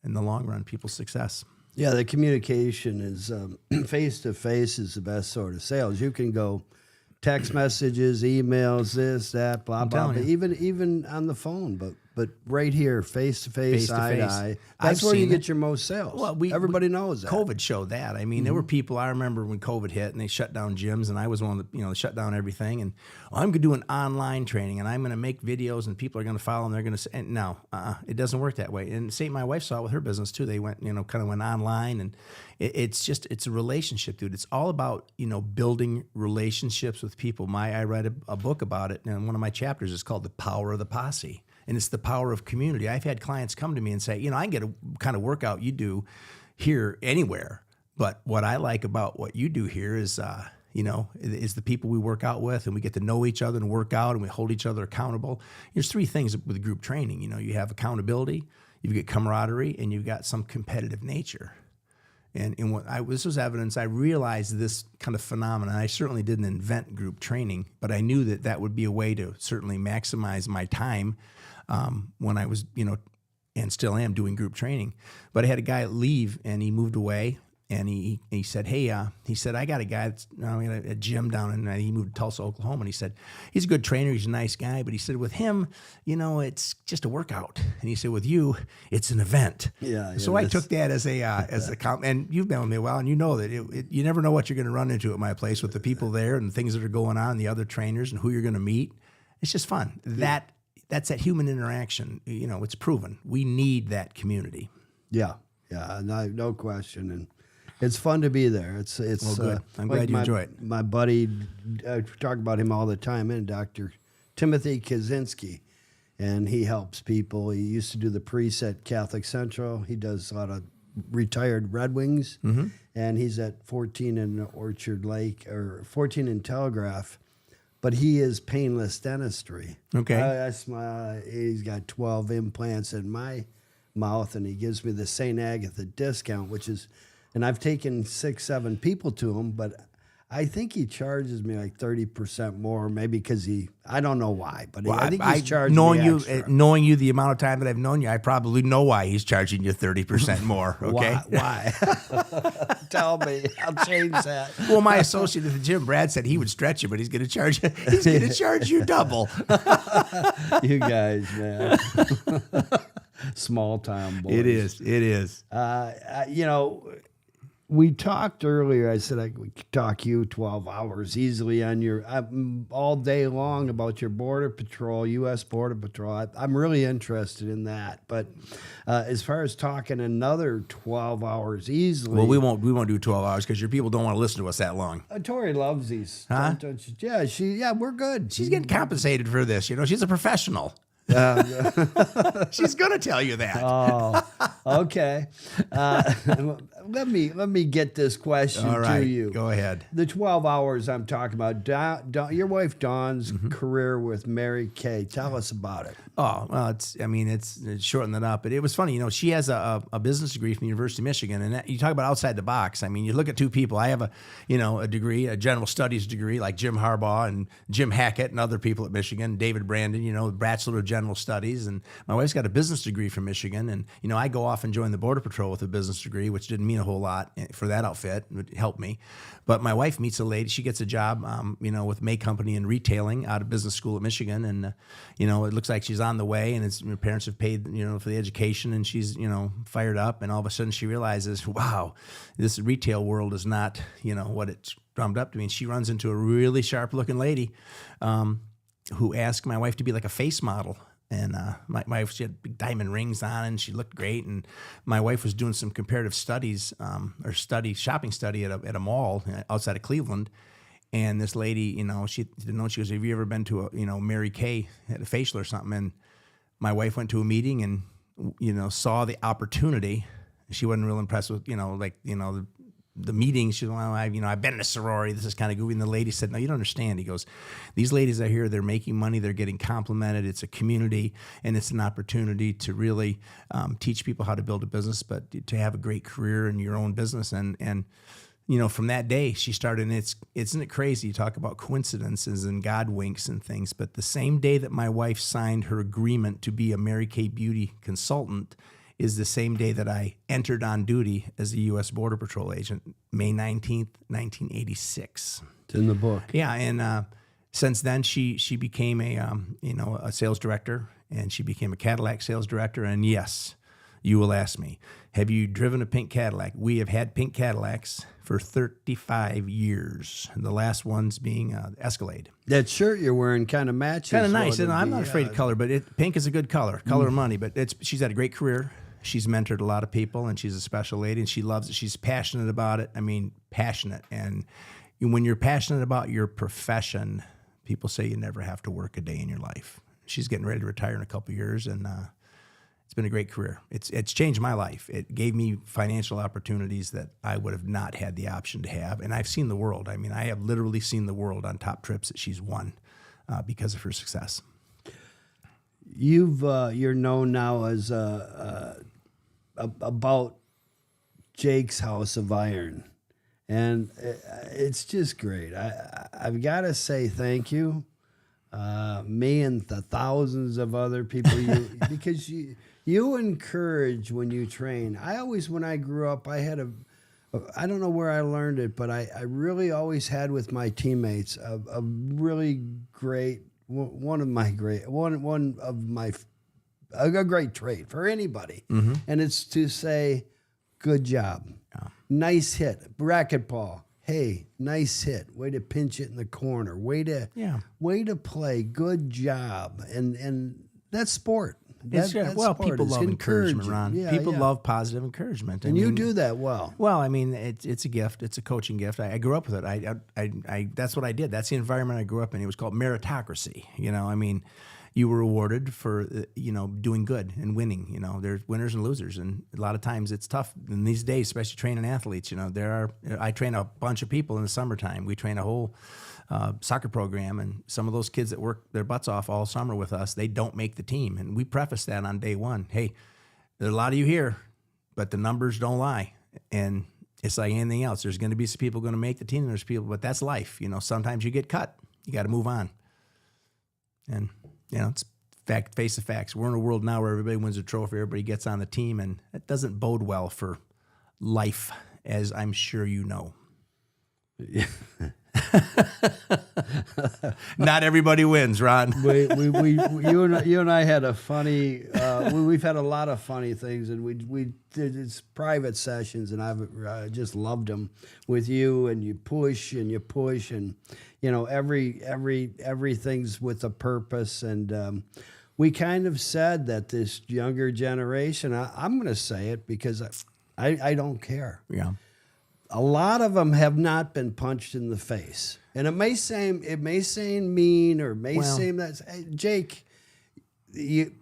in the long run people's success. Yeah, the communication is face-to-face is the best sort of sales. You can go text messages, emails, this, that, blah, blah, blah, even on the phone, but right here, face-to-face, eye-to-eye, that's where you get your most sales. Well, everybody knows that. COVID showed that. I mean, there were people, I remember when COVID hit and they shut down gyms, and I was one of the, they shut down everything, and I'm going to do an online training, and I'm going to make videos, and people are going to follow, and they're going to say, and no, it doesn't work that way. And my wife saw it with her business too. They went, kind of went online, and it's a relationship, dude. It's all about, building relationships with people. I read a book about it, and one of my chapters is called The Power of the Posse. And it's the power of community. I've had clients come to me and say, I can get a kind of workout you do here anywhere. But what I like about what you do here is, is the people we work out with, and we get to know each other and work out, and we hold each other accountable. There's three things with group training. You have accountability, you get camaraderie, and you've got some competitive nature. And this was evidence. I realized this kind of phenomenon. I certainly didn't invent group training, but I knew that would be a way to certainly maximize my time when I was, and still am doing group training. But I had a guy leave, and he moved away, and he said, hey, he said, I got a guy that's at a gym down, and he moved to Tulsa, Oklahoma, and he said, he's a good trainer, he's a nice guy, but he said, with him, it's just a workout. And he said, with you, it's an event. Yeah. So I took that as a comment, and you've been with me a while, and you know that you never know what you're going to run into at my place with the people there and the things that are going on, the other trainers, and who you're going to meet. It's just fun. Yeah. That's that human interaction. It's proven. We need that community. Yeah, no question. And it's fun to be there. It's good. I'm glad you enjoy it. My buddy, I talk about him all the time, and Dr. Timothy Kaczynski, and he helps people. He used to do the priest at Catholic Central. He does a lot of retired Red Wings, and he's at 14 in Orchard Lake, or 14 in Telegraph. But he is painless dentistry. Okay. He's got 12 implants in my mouth, and he gives me the St. Agatha discount, and I've taken 6-7 people to him, but I think he charges me like 30% more, maybe because I don't know why, but I think he's charging me extra. Knowing you the amount of time that I've known you, I probably know why he's charging you 30% more, okay? Why? Tell me. I'll change that. Well, my associate at the gym, Brad, said he would stretch you, but he's going to charge you. He's going to charge you double. You guys, man. Small town boys. It is. We talked earlier. I said I could talk you 12 hours easily on all day long about your Border Patrol, U.S. Border Patrol. I'm really interested in that. But as far as talking another 12 hours easily, well, we won't do 12 hours because your people don't want to listen to us that long. Tori loves these. Huh? Yeah, we're good. She's getting compensated for this. She's a professional. She's gonna tell you that. Oh, okay. Let me get this question to you. Go ahead. The 12 hours I'm talking about. Your wife Dawn's career with Mary Kay. Tell us about it. Oh, well, it's shortened it up, but it was funny. She has a business degree from the University of Michigan, and you talk about outside the box. I mean, you look at two people. I have a degree, a general studies degree, like Jim Harbaugh and Jim Hackett and other people at Michigan, David Brandon, Bachelor of General Studies, and my wife's got a business degree from Michigan, and I go off and join the Border Patrol with a business degree, which didn't mean a whole lot for that outfit. It helped me, but my wife meets a lady. She gets a job, with May Company in retailing out of business school at Michigan, and it looks like she's on the way, and her parents have paid for the education, and she's fired up, and all of a sudden she realizes, wow, this retail world is not what it's drummed up to me. And she runs into a really sharp looking lady who asked my wife to be like a face model And my wife, she had big diamond rings on, and she looked great. And my wife was doing some comparative studies shopping study at a mall outside of Cleveland. And this lady, she didn't know. She goes, "Have you ever been to Mary Kay at a facial or something?" And my wife went to a meeting and saw the opportunity. She wasn't real impressed with the meeting. She goes, "Well, I've been in a sorority. This is kind of goofy." And the lady said, "No, you don't understand." He goes, "These ladies are here. They're making money. They're getting complimented. It's a community, and it's an opportunity to really teach people how to build a business, but to have a great career in your own business." And from that day, she started. And isn't it crazy? You talk about coincidences and God winks and things. But the same day that my wife signed her agreement to be a Mary Kay Beauty consultant is the same day that I entered on duty as a U.S. Border Patrol agent, May 19th, 1986. It's in the book. Yeah, and since then she became a sales director, and she became a Cadillac sales director. And yes, you will ask me, have you driven a pink Cadillac? We have had pink Cadillacs for 35 years. The last ones being Escalade. That shirt you're wearing kind of matches. Kind of nice, and I'm not afraid of color, but pink is a good color of money. But she's had a great career. She's mentored a lot of people, and she's a special lady, and she loves it. She's passionate about it. I mean, passionate. And when you're passionate about your profession, people say you never have to work a day in your life. She's getting ready to retire in a couple of years, and it's been a great career. It's changed my life. It gave me financial opportunities that I would have not had the option to have, and I've seen the world. I mean, I have literally seen the world on top trips that she's won because of her success. You're known now as about Jake's House of Iron, and it's just great. I've got to say thank you, me and the thousands of other people, because you encourage when you train. When I grew up, I don't know where I learned it, but I really always had with my teammates a really great, a great trait for anybody. Mm-hmm. And it's to say, good job. Yeah. Nice hit. Racquetball. Hey, nice hit. Way to pinch it in the corner. Way to play. Good job. And that's sport. That's sport. People love encouragement, Ron. People love positive encouragement. And you do that well. Well, I mean, it's a gift. It's a coaching gift. I grew up with it. I that's what I did. That's the environment I grew up in. It was called meritocracy. I mean, you were rewarded for doing good and winning. There's winners and losers, and a lot of times it's tough in these days, especially training athletes. I train a bunch of people in the summertime. We train a whole soccer program, and some of those kids that work their butts off all summer with us, they don't make the team, and we preface that on day one. Hey, there's a lot of you here, but the numbers don't lie, and it's like anything else. There's going to be some people going to make the team, and there's people, but that's life. Sometimes you get cut. You got to move on, and it's face the facts. We're in a world now where everybody wins a trophy, everybody gets on the team, and that doesn't bode well for life, as I'm sure you know. Yeah. Not everybody wins, Ron. You and I had a funny. We've had a lot of funny things, and we did it's private sessions, and I've just loved them with you. And you push, and everything's with a purpose. And we kind of said that this younger generation. I'm going to say it because I don't care. Yeah. A lot of them have not been punched in the face, and it may seem mean, or seem that, hey, Jake,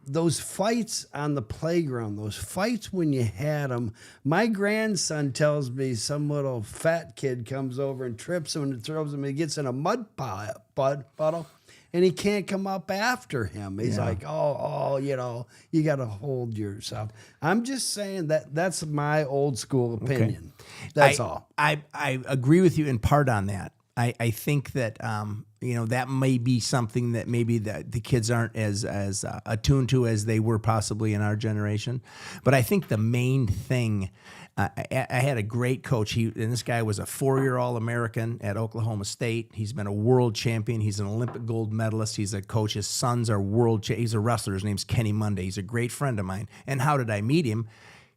those fights on the playground, those fights when you had them. My grandson tells me some little fat kid comes over and trips him and throws him. And he gets in a mud puddle, and he can't come up after him. He's like, oh, you got to hold yourself. I'm just saying that's my old school opinion. Okay. That's all. I agree with you in part on that. I think that that may be something that maybe the kids aren't as attuned to as they were possibly in our generation. But I think the main thing, I had a great coach. And this guy was a 4-year All-American at Oklahoma State. He's been a world champion. He's an Olympic gold medalist. He's a coach. His sons are he's a wrestler. His name's Kenny Monday. He's a great friend of mine. And how did I meet him?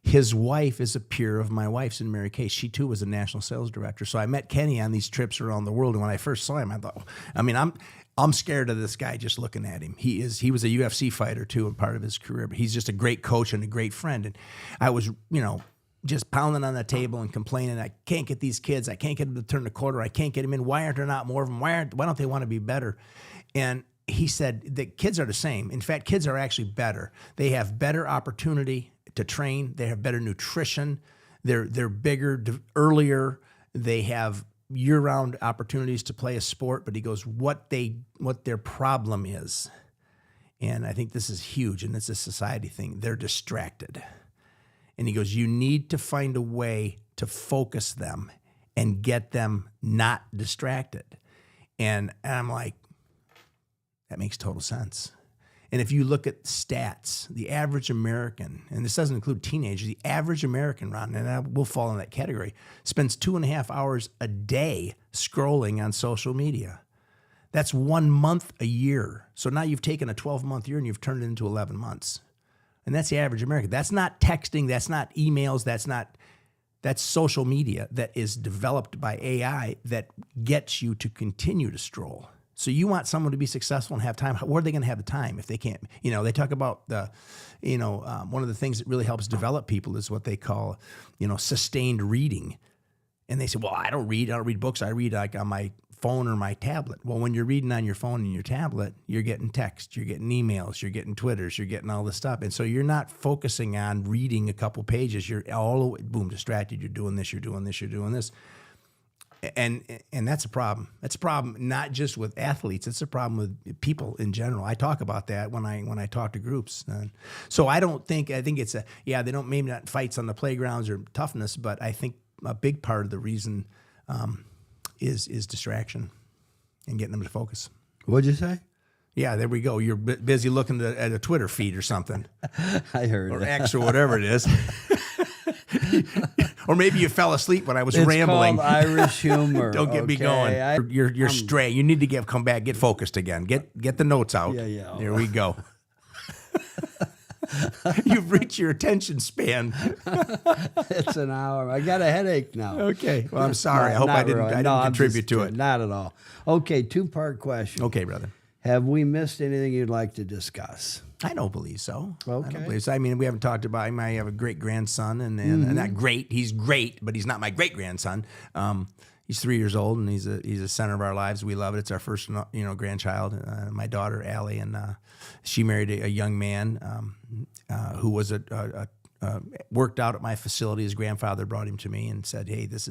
His wife is a peer of my wife's, in Mary Kay. She too was a national sales director. So I met Kenny on these trips around the world. And when I first saw him, I thought, I mean, I'm scared of this guy just looking at him. He was a UFC fighter too, and part of his career, but he's just a great coach and a great friend. And I was, just pounding on the table and complaining, I can't get these kids. I can't get them to turn the quarter. I can't get them in. Why aren't there not more of them? Why don't they want to be better? And he said that kids are the same. In fact, kids are actually better. They have better opportunity to train. They have better nutrition. They're bigger, earlier. They have year-round opportunities to play a sport. But he goes, what their problem is, and I think this is huge, and it's a society thing. They're distracted. And he goes, you need to find a way to focus them and get them not distracted. And I'm like, that makes total sense. And if you look at stats, the average American, and this doesn't include teenagers, the average American, Ron, and I will fall in that category, spends 2.5 hours a day scrolling on social media. That's 1 month a year. So now you've taken a 12-month year and you've turned it into 11 months. And that's the average American. That's not texting. That's not emails. That's social media that is developed by AI that gets you to continue to stroll. So you want someone to be successful and have time. Where are they going to have the time if they can't? They talk about one of the things that really helps develop people is what they call, sustained reading. And they say, well, I don't read books. I read like on my phone or my tablet. Well, when you're reading on your phone and your tablet, you're getting text, you're getting emails, you're getting Twitters, you're getting all this stuff. And so you're not focusing on reading a couple pages. You're all the way, boom, distracted. You're doing this, you're doing this, you're doing this. And that's a problem. That's a problem not just with athletes. It's a problem with people in general. I talk about that when I talk to groups. So I think it's they don't, maybe not fights on the playgrounds or toughness, but I think a big part of the reason is distraction and getting them to focus. What'd you say? Yeah, there we go. You're busy looking at a Twitter feed or something. I heard or that. X or whatever it is. Or maybe you fell asleep when I was It's rambling. called Irish humor. Don't get me going. You're stray. You need to come back, get focused again. Get the notes out. Yeah. There we go. You've reached your attention span. It's an hour. I got a headache now. Okay. Well, I'm sorry. I hope I didn't contribute to it. Not at all. Okay, 2-part question. Okay, brother. Have we missed anything you'd like to discuss? I don't believe so. Okay. I don't believe so. I mean, we haven't talked about him. I have a great grandson, and not great. He's great, but he's not my great grandson. He's 3 years old, and he's a center of our lives. We love it. It's our first, grandchild. My daughter Allie, and she married a young man who was worked out at my facility. His grandfather brought him to me and said, "Hey, this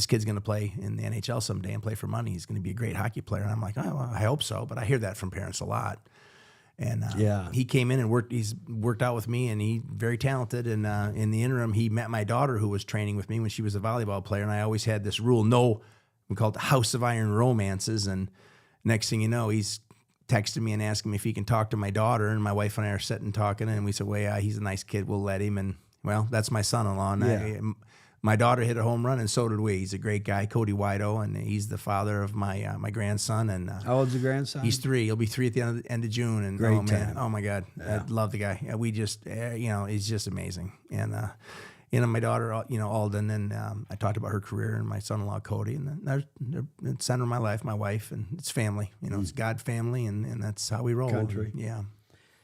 kid's going to play in the NHL someday and play for money. He's going to be a great hockey player." And I'm like, "Oh, well, I hope so." But I hear that from parents a lot. And he came in and worked. He's worked out with me, and he's very talented. And in the interim, he met my daughter, who was training with me when she was a volleyball player. And I always had this rule: we called it House of Iron romances. And next thing you know, he's texting me and asking me if he can talk to my daughter. And my wife and I are sitting talking, and we said, "Well, yeah, he's a nice kid. We'll let him." And well, that's my son-in-law. And my daughter hit a home run, and so did we. He's a great guy, Cody Wido, and he's the father of my my grandson. And how old's the grandson? He's 3. He'll be 3 at the end of June. And great man, time. Oh my God, I love the guy. We just, he's just amazing. And my daughter, Alden, and I talked about her career, and my son-in-law Cody, and they're the center of my life, my wife, and it's family. It's God family, and that's how we roll. Country. Yeah.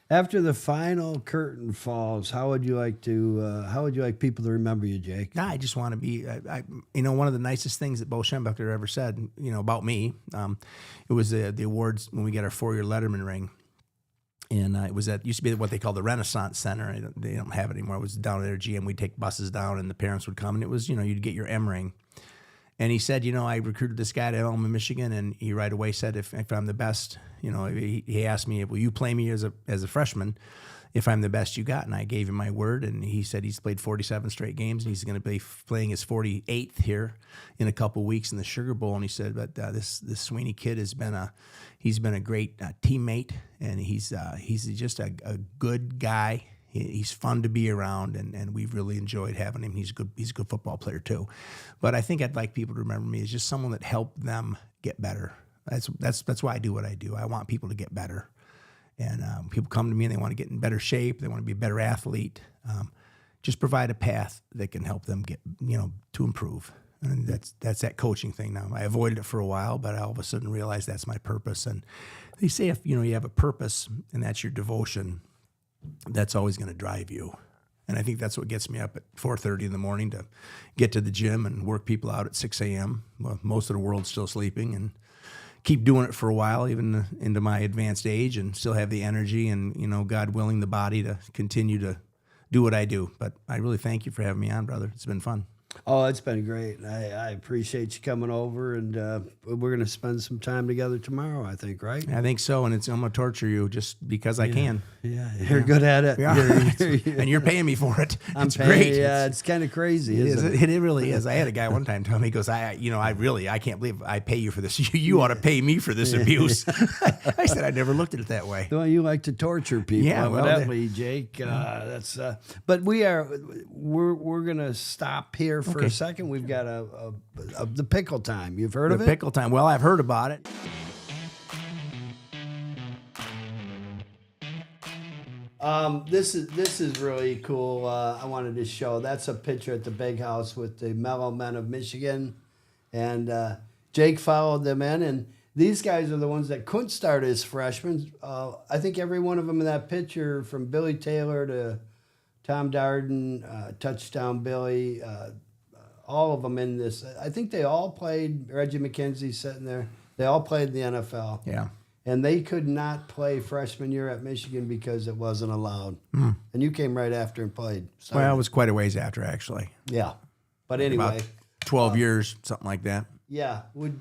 After the final curtain falls, how would you like people to remember you, Jake? I just want to be, one of the nicest things that Bo Schembechler ever said, about me. It was the awards when we got our 4-year Letterman ring. And it used to be what they call the Renaissance Center. They don't have it anymore. It was down at their GM. We'd take buses down, and the parents would come, and it was, you'd get your M ring. And he said, I recruited this guy to Alma, Michigan, and he right away said, if I'm the best, he asked me, will you play me as a freshman if I'm the best you got? And I gave him my word, and he said he's played 47 straight games, and he's going to be playing his 48th here in a couple of weeks in the Sugar Bowl. And he said, but this Sweeney kid has been a great teammate, and he's just a good guy. He's fun to be around, and we've really enjoyed having him. He's a good football player too. But I think I'd like people to remember me as just someone that helped them get better. That's why I do what I do. I want people to get better. And people come to me and they want to get in better shape. They want to be a better athlete. just provide a path that can help them get, to improve. And that's that coaching thing now. I avoided it for a while, but I all of a sudden realized that's my purpose. And they say if you have a purpose and that's your devotion, that's always going to drive you. And I think that's what gets me up at 4:30 in the morning to get to the gym and work people out at 6 a.m. Well, most of the world's still sleeping, and keep doing it for a while, even into my advanced age, and still have the energy and, God willing, the body to continue to do what I do. But I really thank you for having me on, brother. It's been fun. Oh, it's been great. I appreciate you coming over, and we're going to spend some time together tomorrow, I think, right? I think so, and I'm going to torture you just because I can. Yeah, you're good at it. Yeah. And you're paying me for it. It's paying, great. Yeah, it's kind of crazy, isn't it? It really is. I had a guy one time tell me, he goes, I can't believe I pay you for this. You ought to pay me for this abuse. I said, I never looked at it that way. Well, you like to torture people, Yeah, well, evidently, Jake. That's. But we're going to stop here for a second. We've got the pickle time. You've heard of it? The pickle time. Well, I've heard about it. This is really cool. I wanted to show. That's a picture at the big house with the Mellow Men of Michigan, and Jake followed them in. And these guys are the ones that couldn't start as freshmen. I think every one of them in that picture, from Billy Taylor to Tom Darden, Touchdown Billy, all of them in this. I think they all played. Reggie McKenzie sitting there. They all played in the NFL. Yeah. And they could not play freshman year at Michigan because it wasn't allowed. And you came right after and played. Well, it was quite a ways after, actually. Yeah. But anyway. About 12 years, something like that. Yeah. Would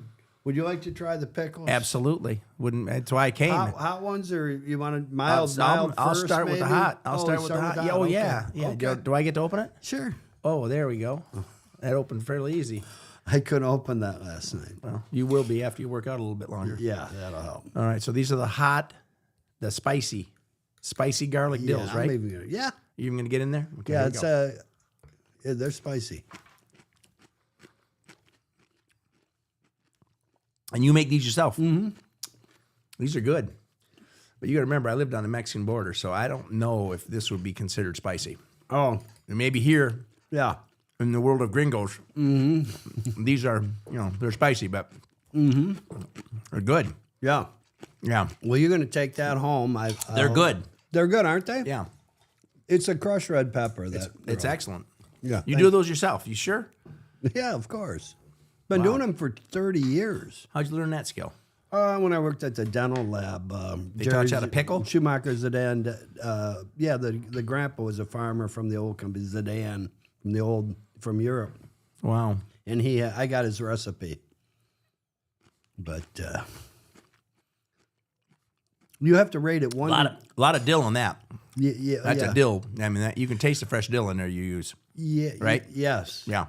you like to try the pickles? Absolutely. Wouldn't. That's why I came. Hot ones, or you want mild? I'll first, start with the maybe? hot. I'll start with the hot. Yeah, oh, okay. yeah. Okay. Do I get to open it? Sure. Oh, there we go. That opened fairly easy. I couldn't open that last night. Well, you will be after you work out a little bit longer. Yeah, that'll help. All right, so these are the spicy garlic dills, right? Yeah. You even going to get in there? Okay, Yeah, they're spicy. And you make these yourself? Mm-hmm. These are good. But you got to remember, I lived on the Mexican border, so I don't know if this would be considered spicy. Oh. And maybe here, yeah, in the world of gringos, these are, they're spicy, but they're good. Yeah. Yeah. Well, you're going to take that home. They're good. They're good, aren't they? Yeah. It's a crushed red pepper. It's excellent. Yeah. You do those yourself, you sure? Yeah, of course. Been doing them for 30 years. How'd you learn that skill? When I worked at the dental lab. They taught you how to pickle? Schumacher Zidane. The grandpa was a farmer from the old company, Zidane, from Europe. Wow. And I got his recipe. But you have to rate it one. A lot of dill on that. Yeah, That's a dill. I mean, you can taste the fresh dill in there you use. Yeah. Right? Yes. Yeah.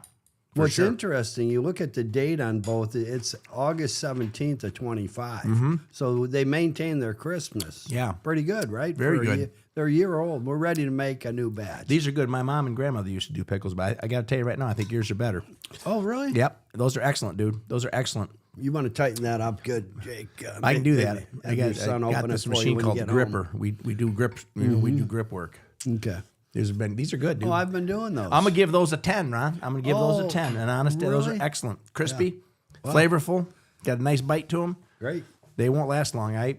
What's interesting, you look at the date on both, it's August 17th of 25. So they maintain their crispness. Yeah. Pretty good, right? Very good. They're a year old. We're ready to make a new batch. These are good. My mom and grandmother used to do pickles, but I got to tell you right now, I think yours are better. Oh, really? Yep. Those are excellent, dude. Those are excellent. You want to tighten that up good, Jake. I can do that. I got open this it for machine you called the home. gripper. We do grip. We do grip work. Okay. These are good, dude. Oh, I've been doing those. I'm gonna give those a 10, Ron. I'm gonna give those a 10. And honestly, those are excellent, crispy, flavorful, got a nice bite to them. Great. They won't last long. I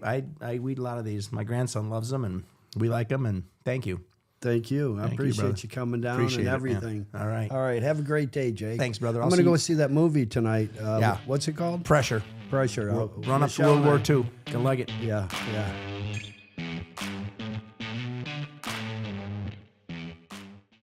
eat a lot of these. My grandson loves them, and we like them. And thank you. Thank you. I appreciate you coming down Appreciate and it, everything. man. All right. All right. Have a great day, Jake. Thanks, brother. I'm going to go see that movie tonight. Yeah. What's it called? Pressure. Pressure. Run up to World War II. Can like it. Yeah.